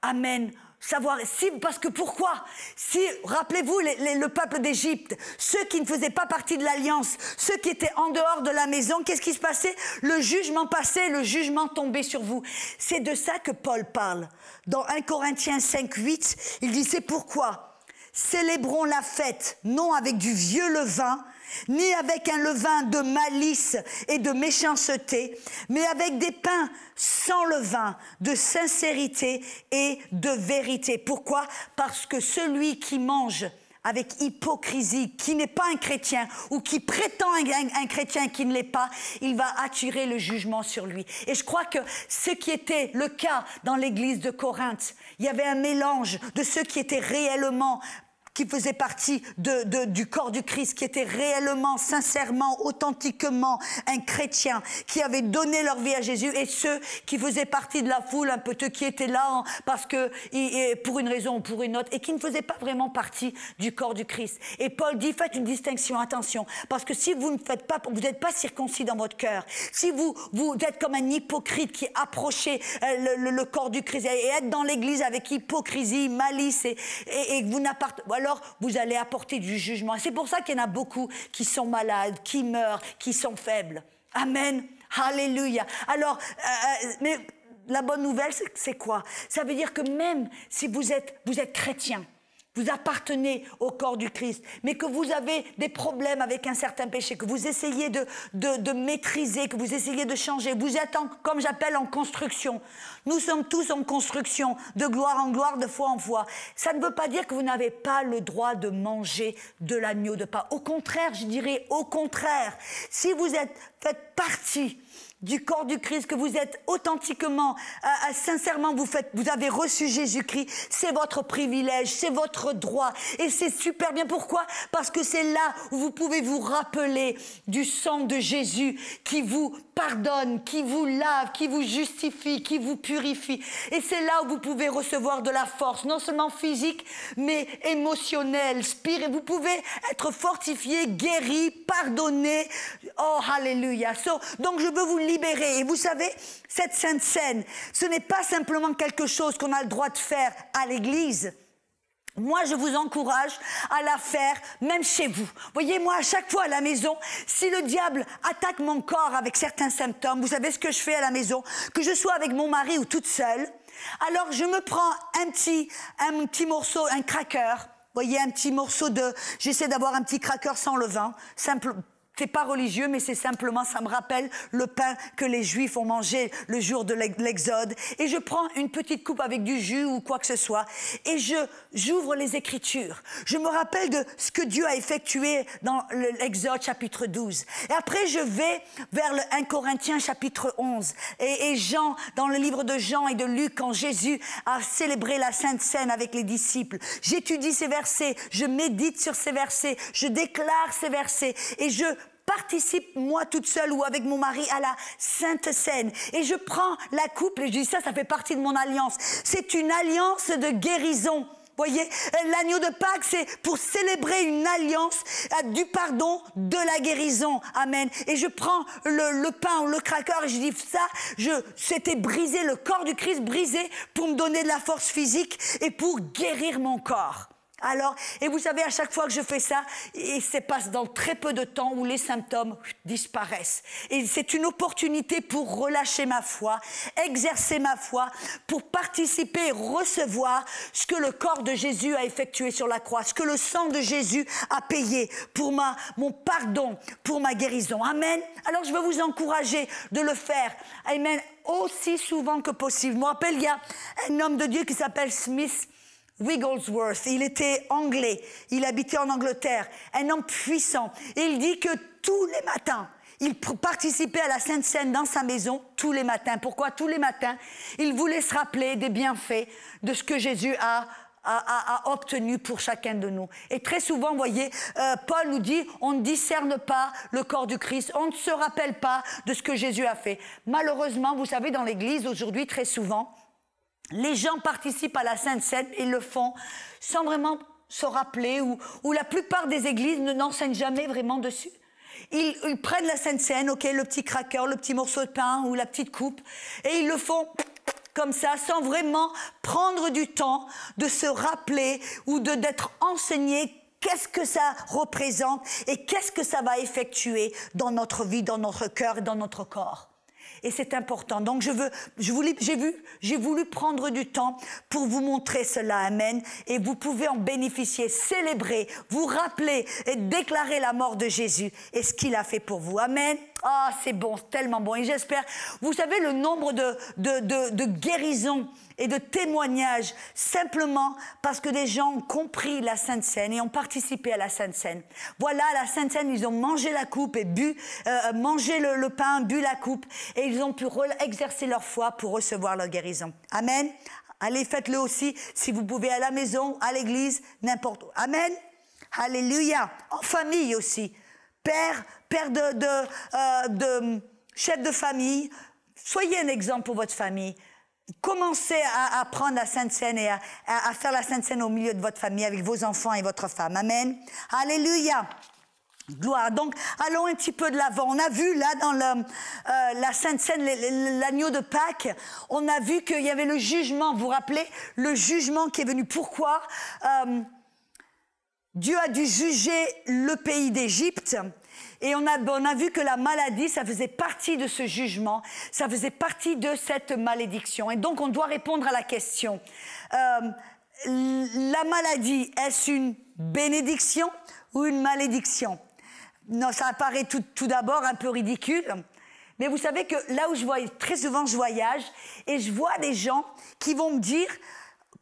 amen, savoir. Parce que pourquoi? Si, rappelez-vous, le peuple d'Égypte, ceux qui ne faisaient pas partie de l'Alliance, ceux qui étaient en dehors de la maison, qu'est-ce qui se passait? Le jugement passait, le jugement tombait sur vous. C'est de ça que Paul parle. Dans 1 Corinthiens 5, 8, il dit, c'est pourquoi célébrons la fête, non avec du vieux levain, ni avec un levain de malice et de méchanceté, mais avec des pains sans levain, de sincérité et de vérité. Pourquoi? Parce que celui qui mange avec hypocrisie, qui n'est pas un chrétien ou qui prétend un chrétien qui ne l'est pas, il va attirer le jugement sur lui. Et je crois que ce qui était le cas dans l'église de Corinthe, il y avait un mélange de ceux qui étaient réellement qui faisaient partie du corps du Christ, qui étaient réellement, sincèrement, authentiquement un chrétien, qui avait donné leur vie à Jésus, et ceux qui faisaient partie de la foule, un peu qui étaient là parce que, pour une raison ou pour une autre, et qui ne faisaient pas vraiment partie du corps du Christ. Et Paul dit, faites une distinction, attention, parce que si vous ne faites pas, vous n'êtes pas circoncis dans votre cœur, si vous êtes comme un hypocrite qui approchez le corps du Christ et êtes dans l'église avec hypocrisie, malice et vous alors vous allez apporter du jugement. C'est pour ça qu'il y en a beaucoup qui sont malades, qui meurent, qui sont faibles. Amen. Alléluia. Alors, mais la bonne nouvelle, c'est quoi? Ça veut dire que même si vous êtes chrétien, vous appartenez au corps du Christ, mais que vous avez des problèmes avec un certain péché, que vous essayez de maîtriser, que vous essayez de changer, vous êtes, comme j'appelle, en construction. Nous sommes tous en construction, de gloire en gloire, de foi en foi. Ça ne veut pas dire que vous n'avez pas le droit de manger de l'agneau de Pâques. Au contraire, je dirais au contraire. Si vous faites partie du corps du Christ, que vous êtes authentiquement, sincèrement, vous avez reçu Jésus-Christ, c'est votre privilège, c'est votre droit, et c'est super bien. Pourquoi? Parce que c'est là où vous pouvez vous rappeler du sang de Jésus qui vous pardonne, qui vous lave, qui vous justifie, qui vous purifie. Et c'est là où vous pouvez recevoir de la force, non seulement physique, mais émotionnelle, spirituelle. Vous pouvez être fortifié, guéri, pardonné. Oh, alléluia. Donc je veux vous libérer. Et vous savez, cette Sainte Seine, ce n'est pas simplement quelque chose qu'on a le droit de faire à l'église. Moi, je vous encourage à la faire même chez vous. Voyez, moi, à chaque fois à la maison, si le diable attaque mon corps avec certains symptômes, vous savez ce que je fais à la maison? Que je sois avec mon mari ou toute seule, alors je me prends un petit morceau, un cracker. Voyez, un petit morceau j'essaie d'avoir un petit cracker sans levain, simple. C'est pas religieux, mais c'est simplement, ça me rappelle le pain que les Juifs ont mangé le jour de l'Exode. Et je prends une petite coupe avec du jus ou quoi que ce soit, et j'ouvre les Écritures. Je me rappelle de ce que Dieu a effectué dans l'Exode chapitre 12. Et après, je vais vers le 1 Corinthiens chapitre 11. Et Jean, dans le livre de Jean et de Luc, quand Jésus a célébré la Sainte Seine avec les disciples, j'étudie ces versets, je médite sur ces versets, je déclare ces versets, et je participe, moi toute seule ou avec mon mari, à la Sainte Seine. Et je prends la coupe et je dis ça fait partie de mon alliance. C'est une alliance de guérison. Voyez, l'agneau de Pâques, c'est pour célébrer une alliance du pardon, de la guérison. Amen. Et je prends le pain ou le cracker et je dis ça, c'était brisé, le corps du Christ brisé pour me donner de la force physique et pour guérir mon corps. Alors, et vous savez, à chaque fois que je fais ça, il se passe dans très peu de temps où les symptômes disparaissent. Et c'est une opportunité pour relâcher ma foi, exercer ma foi, pour participer et recevoir ce que le corps de Jésus a effectué sur la croix, ce que le sang de Jésus a payé pour mon pardon, pour ma guérison. Amen. Alors, je veux vous encourager de le faire. Amen. Aussi souvent que possible. Je me rappelle, il y a un homme de Dieu qui s'appelle Smith Wigglesworth, il était anglais, il habitait en Angleterre, un homme puissant. Et il dit que tous les matins, il participait à la Sainte Seine dans sa maison tous les matins. Pourquoi tous les matins? Il voulait se rappeler des bienfaits de ce que Jésus a obtenu pour chacun de nous. Et très souvent, vous voyez, Paul nous dit, on ne discerne pas le corps du Christ, on ne se rappelle pas de ce que Jésus a fait. Malheureusement, vous savez, dans l'Église, aujourd'hui, très souvent, les gens participent à la Sainte Seine et le font sans vraiment se rappeler, ou la plupart des églises n'enseignent jamais vraiment dessus. Ils prennent la Sainte Seine, ok, le petit cracker, le petit morceau de pain ou la petite coupe, et ils le font comme ça, sans vraiment prendre du temps de se rappeler ou d'être enseigné qu'est-ce que ça représente et qu'est-ce que ça va effectuer dans notre vie, dans notre cœur et dans notre corps. Et c'est important. Donc, j'ai voulu prendre du temps pour vous montrer cela. Amen. Et vous pouvez en bénéficier, célébrer, vous rappeler et déclarer la mort de Jésus et ce qu'il a fait pour vous. Amen. Ah, c'est bon, tellement bon. Et j'espère, vous savez, le nombre de guérisons et de témoignages, simplement parce que des gens ont compris la Sainte Seine et ont participé à la Sainte Seine. Voilà, à la Sainte Seine, ils ont mangé la coupe et mangé le pain, bu la coupe, et ils ont pu exercer leur foi pour recevoir leur guérison. Amen. Allez, faites-le aussi si vous pouvez à la maison, à l'église, n'importe où. Amen. Alléluia. En famille aussi. Père chef de famille. Soyez un exemple pour votre famille. Commencez à prendre la Sainte Seine et à faire la Sainte Seine au milieu de votre famille avec vos enfants et votre femme. Amen. Alléluia. Gloire. Donc, allons un petit peu de l'avant. On a vu là dans la Sainte Seine, l'agneau de Pâques, on a vu qu'il y avait le jugement. Vous vous rappelez? Le jugement qui est venu. Pourquoi? Dieu a dû juger le pays d'Égypte. Et on a vu que la maladie, ça faisait partie de ce jugement. Ça faisait partie de cette malédiction. Et donc, on doit répondre à la question. La maladie, est-ce une bénédiction ou une malédiction? Non, ça apparaît tout d'abord un peu ridicule. Mais vous savez que là où très souvent je voyage, et je vois des gens qui vont me dire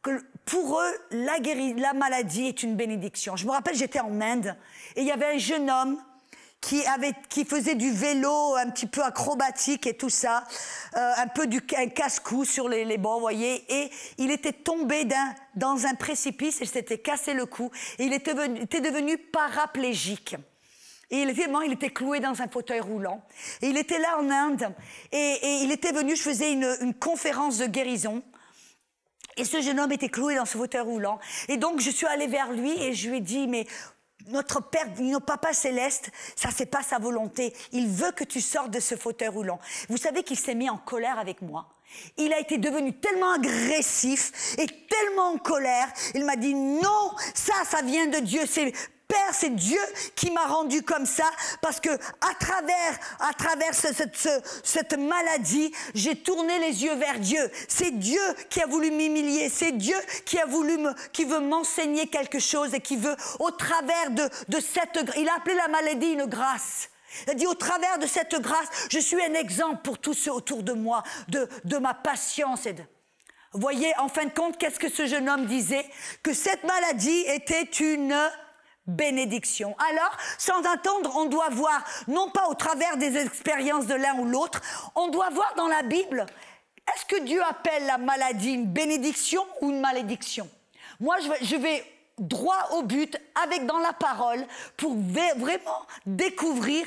que pour eux, la maladie est une bénédiction. Je me rappelle, j'étais en Inde, et il y avait un jeune homme qui faisait du vélo un petit peu acrobatique et tout ça, un peu un casse-cou sur les bords, vous voyez, et il était tombé dans un précipice et s'était cassé le cou, et il était devenu paraplégique. Et il était cloué dans un fauteuil roulant. Et il était là en Inde. Et il était venu, je faisais une conférence de guérison. Et ce jeune homme était cloué dans ce fauteuil roulant. Et donc, je suis allée vers lui et je lui ai dit, mais notre Père, notre Papa Céleste, ça, c'est pas sa volonté. Il veut que tu sortes de ce fauteuil roulant. Vous savez qu'il s'est mis en colère avec moi. Il a été devenu tellement agressif et tellement en colère. Il m'a dit, non, ça vient de Dieu. Père, c'est Dieu qui m'a rendu comme ça parce que à travers cette maladie, j'ai tourné les yeux vers Dieu. C'est Dieu qui a voulu m'humilier. C'est Dieu qui veut m'enseigner quelque chose et qui veut, au travers de cette... Il a appelé la maladie une grâce. Il a dit, au travers de cette grâce, je suis un exemple pour tous ceux autour de moi, de ma patience. Vous voyez, en fin de compte, qu'est-ce que ce jeune homme disait? Que cette maladie était une bénédiction. Alors, sans attendre, on doit voir, non pas au travers des expériences de l'un ou l'autre, on doit voir dans la Bible, est-ce que Dieu appelle la maladie une bénédiction ou une malédiction? Moi, je vais droit au but, dans la parole, pour vraiment découvrir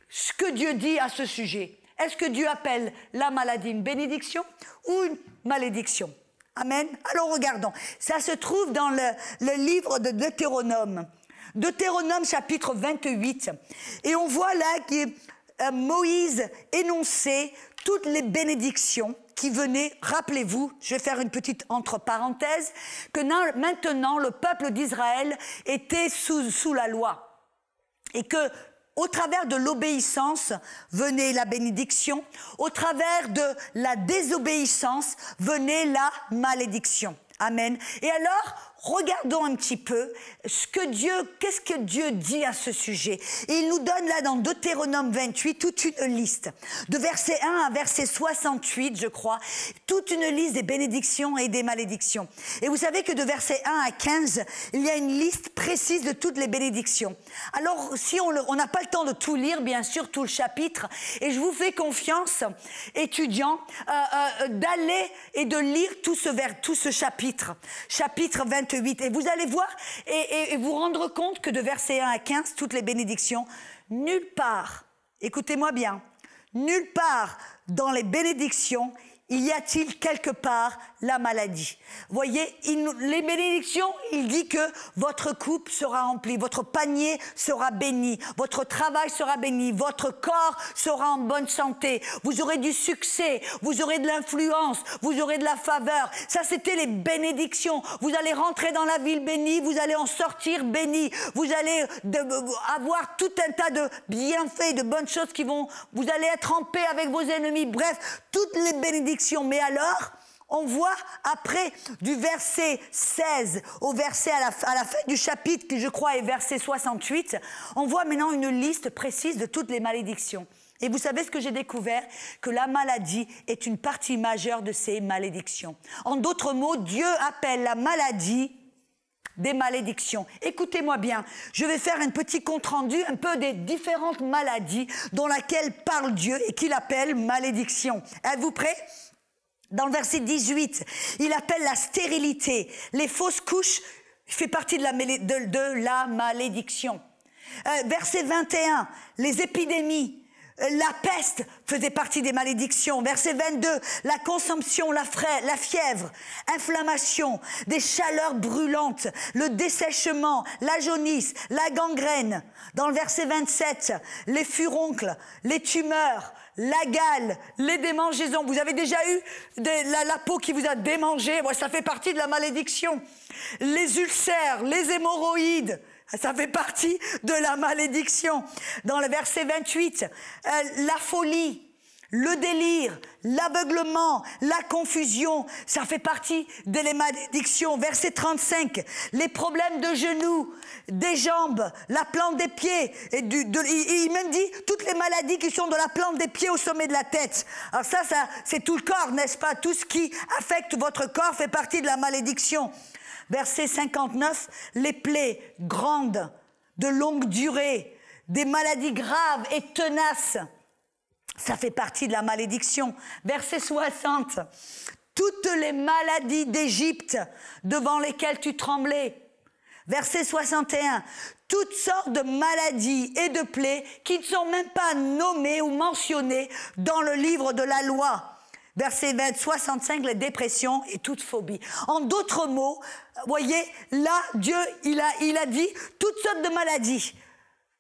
ce que Dieu dit à ce sujet. Est-ce que Dieu appelle la maladie une bénédiction ou une malédiction? Amen. Alors, regardons. Ça se trouve dans le livre de Deutéronome. Deutéronome chapitre 28. Et on voit là que Moïse énonçait toutes les bénédictions qui venaient, rappelez-vous, je vais faire une petite entre-parenthèse, que maintenant le peuple d'Israël était sous la loi. Et que au travers de l'obéissance venait la bénédiction, au travers de la désobéissance venait la malédiction. Amen. Et alors, regardons un petit peu qu'est-ce que Dieu dit à ce sujet. Et il nous donne là dans Deutéronome 28 toute une liste, de verset 1 à verset 68, je crois, toute une liste des bénédictions et des malédictions. Et vous savez que de verset 1 à 15, il y a une liste précise de toutes les bénédictions. Alors, si on n'a pas le temps de tout lire, bien sûr, tout le chapitre, et je vous fais confiance, étudiants, d'aller et de lire tout ce chapitre 28. Et vous allez voir et vous rendre compte que de verset 1 à 15, toutes les bénédictions, nulle part, écoutez-moi bien, nulle part dans les bénédictions, y a-t-il quelque part la maladie? Vous voyez, les bénédictions, il dit que votre coupe sera remplie, votre panier sera béni, votre travail sera béni, votre corps sera en bonne santé, vous aurez du succès, vous aurez de l'influence, vous aurez de la faveur. Ça, c'était les bénédictions. Vous allez rentrer dans la ville bénie, vous allez en sortir béni, vous allez avoir tout un tas de bienfaits, de bonnes choses vous allez être en paix avec vos ennemis. Bref, toutes les bénédictions. Mais alors, on voit après du verset 16 au verset à la fin du chapitre, qui je crois est verset 68, on voit maintenant une liste précise de toutes les malédictions. Et vous savez ce que j'ai découvert? Que la maladie est une partie majeure de ces malédictions. En d'autres mots, Dieu appelle la maladie des malédictions. Écoutez-moi bien, je vais faire un petit compte-rendu un peu des différentes maladies dont laquelle parle Dieu et qu'il appelle malédiction. Êtes-vous prêts? Dans le verset 18, il appelle la stérilité. Les fausses couches fait partie de la malédiction. Verset 21, les épidémies. La peste faisait partie des malédictions. Verset 22, la consomption, la fièvre, inflammation, des chaleurs brûlantes, le dessèchement, la jaunisse, la gangrène. Dans le verset 27, les furoncles, les tumeurs, la gale, les démangeaisons. Vous avez déjà eu la peau qui vous a démangé? Ouais, ça fait partie de la malédiction. Les ulcères, les hémorroïdes. Ça fait partie de la malédiction. Dans le verset 28, la folie, le délire, l'aveuglement, la confusion, ça fait partie des malédictions. Verset 35, les problèmes de genoux, des jambes, la plante des pieds. Et il même dit toutes les maladies qui sont de la plante des pieds au sommet de la tête. Alors ça c'est tout le corps, n'est-ce pas? Tout ce qui affecte votre corps fait partie de la malédiction. Verset 59, les plaies grandes, de longue durée, des maladies graves et tenaces, ça fait partie de la malédiction. Verset 60, toutes les maladies d'Égypte devant lesquelles tu tremblais. Verset 61, toutes sortes de maladies et de plaies qui ne sont même pas nommées ou mentionnées dans le livre de la loi. Verset 65, les dépressions et toute phobie. En d'autres mots, voyez, là, Dieu, il a dit toutes sortes de maladies.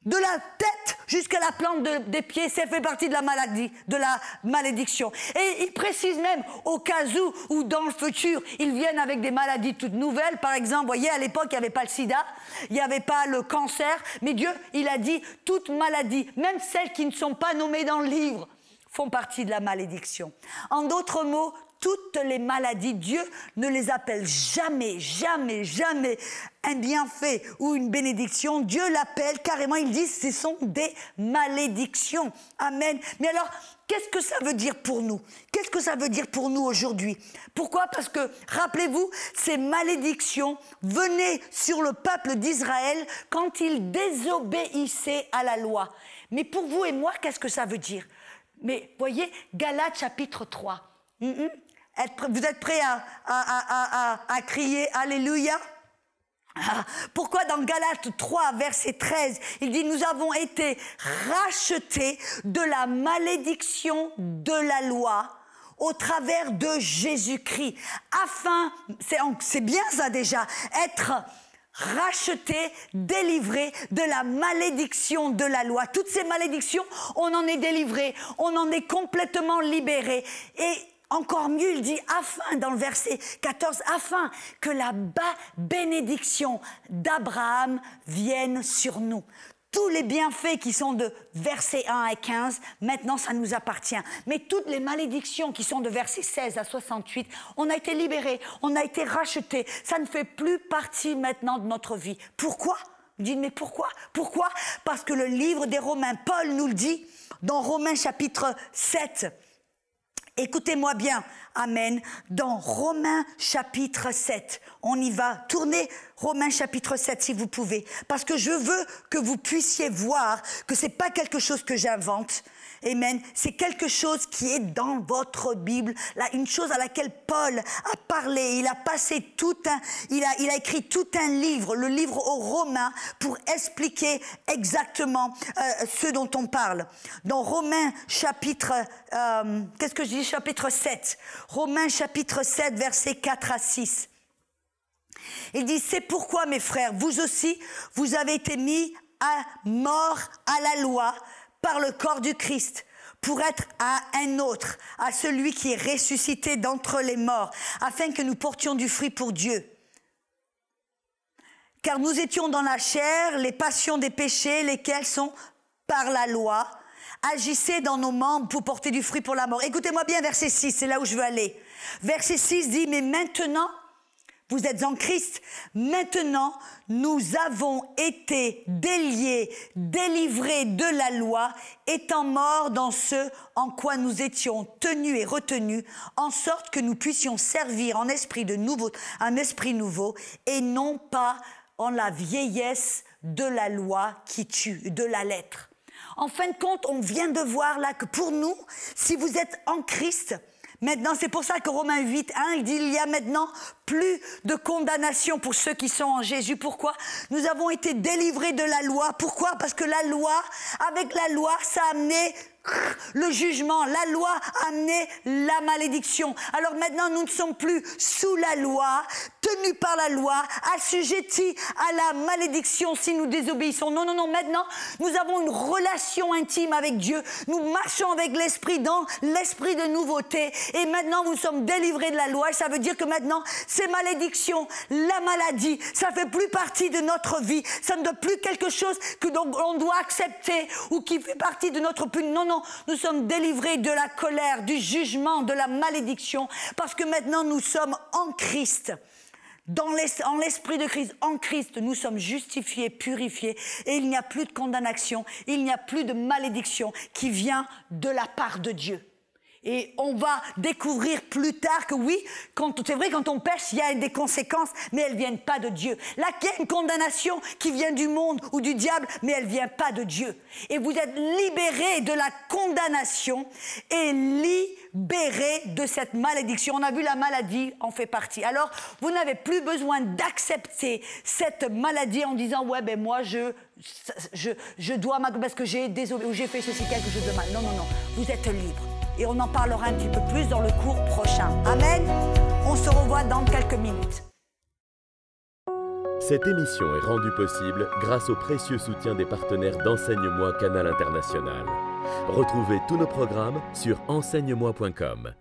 De la tête jusqu'à la plante des pieds, ça fait partie de la maladie, de la malédiction. Et il précise même, au cas où dans le futur, ils viennent avec des maladies toutes nouvelles. Par exemple, voyez, à l'époque, il n'y avait pas le sida, il n'y avait pas le cancer. Mais Dieu, il a dit toutes maladies, même celles qui ne sont pas nommées dans le livre, font partie de la malédiction. En d'autres mots, toutes les maladies, Dieu ne les appelle jamais, jamais, jamais un bienfait ou une bénédiction. Dieu l'appelle carrément, il dit ce sont des malédictions. Amen. Mais alors, qu'est-ce que ça veut dire pour nous? Qu'est-ce que ça veut dire pour nous aujourd'hui? Pourquoi? Parce que, rappelez-vous, ces malédictions venaient sur le peuple d'Israël quand il désobéissait à la loi. Mais pour vous et moi, qu'est-ce que ça veut dire? Mais voyez, Galates chapitre 3. Vous êtes prêts à crier Alléluia? Pourquoi dans Galates 3, verset 13, il dit « Nous avons été rachetés de la malédiction de la loi au travers de Jésus-Christ. » Afin, c'est bien ça déjà, être racheté, délivré de la malédiction de la loi. Toutes ces malédictions, on en est délivré, on en est complètement libéré. Et encore mieux, il dit afin, dans le verset 14, afin que la bénédiction d'Abraham vienne sur nous. Tous les bienfaits qui sont de versets 1 à 15, maintenant ça nous appartient. Mais toutes les malédictions qui sont de versets 16 à 68, on a été libérés, on a été rachetés. Ça ne fait plus partie maintenant de notre vie. Pourquoi? Vous dites, mais pourquoi? Pourquoi? Parce que le livre des Romains, Paul nous le dit dans Romains chapitre 7. Écoutez-moi bien, amen, dans Romains chapitre 7, on y va, tournez Romains chapitre 7 si vous pouvez, parce que je veux que vous puissiez voir que c'est pas quelque chose que j'invente, amen, c'est quelque chose qui est dans votre Bible, là, une chose à laquelle Paul a parlé, il a passé il a écrit tout un livre, le livre aux Romains, pour expliquer exactement ce dont on parle. Dans Romains chapitre, qu'est-ce que je dis, chapitre 7, Romains chapitre 7, versets 4 à 6. Il dit, c'est pourquoi mes frères, vous aussi, vous avez été mis à mort à la loi par le corps du Christ, pour être à un autre, à celui qui est ressuscité d'entre les morts, afin que nous portions du fruit pour Dieu. Car nous étions dans la chair, les passions des péchés, lesquels sont par la loi, agissaient dans nos membres pour porter du fruit pour la mort. Écoutez-moi bien, verset 6, c'est là où je veux aller. Verset 6 dit, mais maintenant, vous êtes en Christ. Maintenant, nous avons été déliés, délivrés de la loi, étant morts dans ce en quoi nous étions tenus et retenus, en sorte que nous puissions servir en esprit un esprit nouveau, et non pas en la vieillesse de la loi qui tue, de la lettre. En fin de compte, on vient de voir là que pour nous, si vous êtes en Christ, Maintenant, c'est pour ça que Romains 8, 1, il dit, il y a maintenant plus de condamnation pour ceux qui sont en Jésus. Pourquoi? Nous avons été délivrés de la loi. Pourquoi? Parce que la loi, avec la loi, ça a amené le jugement. La loi a amené la malédiction. Alors maintenant, nous ne sommes plus sous la loi, tenus par la loi, assujettis à la malédiction si nous désobéissons. Non, non, non. Maintenant, nous avons une relation intime avec Dieu. Nous marchons avec l'Esprit dans l'esprit de nouveauté. Et maintenant, nous sommes délivrés de la loi. Et ça veut dire que maintenant, ces malédictions, la maladie, ça fait plus partie de notre vie. Ça ne doit plus quelque chose que l'on doit accepter ou qui fait partie de notre punition. Non, non. Nous sommes délivrés de la colère, du jugement, de la malédiction, parce que maintenant nous sommes en Christ. En l'esprit de Christ, en Christ, nous sommes justifiés, purifiés, et il n'y a plus de condamnation, il n'y a plus de malédiction qui vient de la part de Dieu. Et on va découvrir plus tard que oui, c'est vrai, quand on pêche, il y a des conséquences, mais elles ne viennent pas de Dieu. Là, il y a une condamnation qui vient du monde ou du diable, mais elle ne vient pas de Dieu. Et vous êtes libérés de la condamnation et libérés de cette malédiction. On a vu la maladie en fait partie. Alors, vous n'avez plus besoin d'accepter cette maladie en disant « Ouais, ben moi, je dois, parce que j'ai désolé ou j'ai fait ceci, quelque chose de mal. » Non, non, non. Vous êtes libre. Et on en parlera un petit peu plus dans le cours prochain. Amen. On se revoit dans quelques minutes. Cette émission est rendue possible grâce au précieux soutien des partenaires d'Enseigne-moi Canal International. Retrouvez tous nos programmes sur enseigne-moi.com.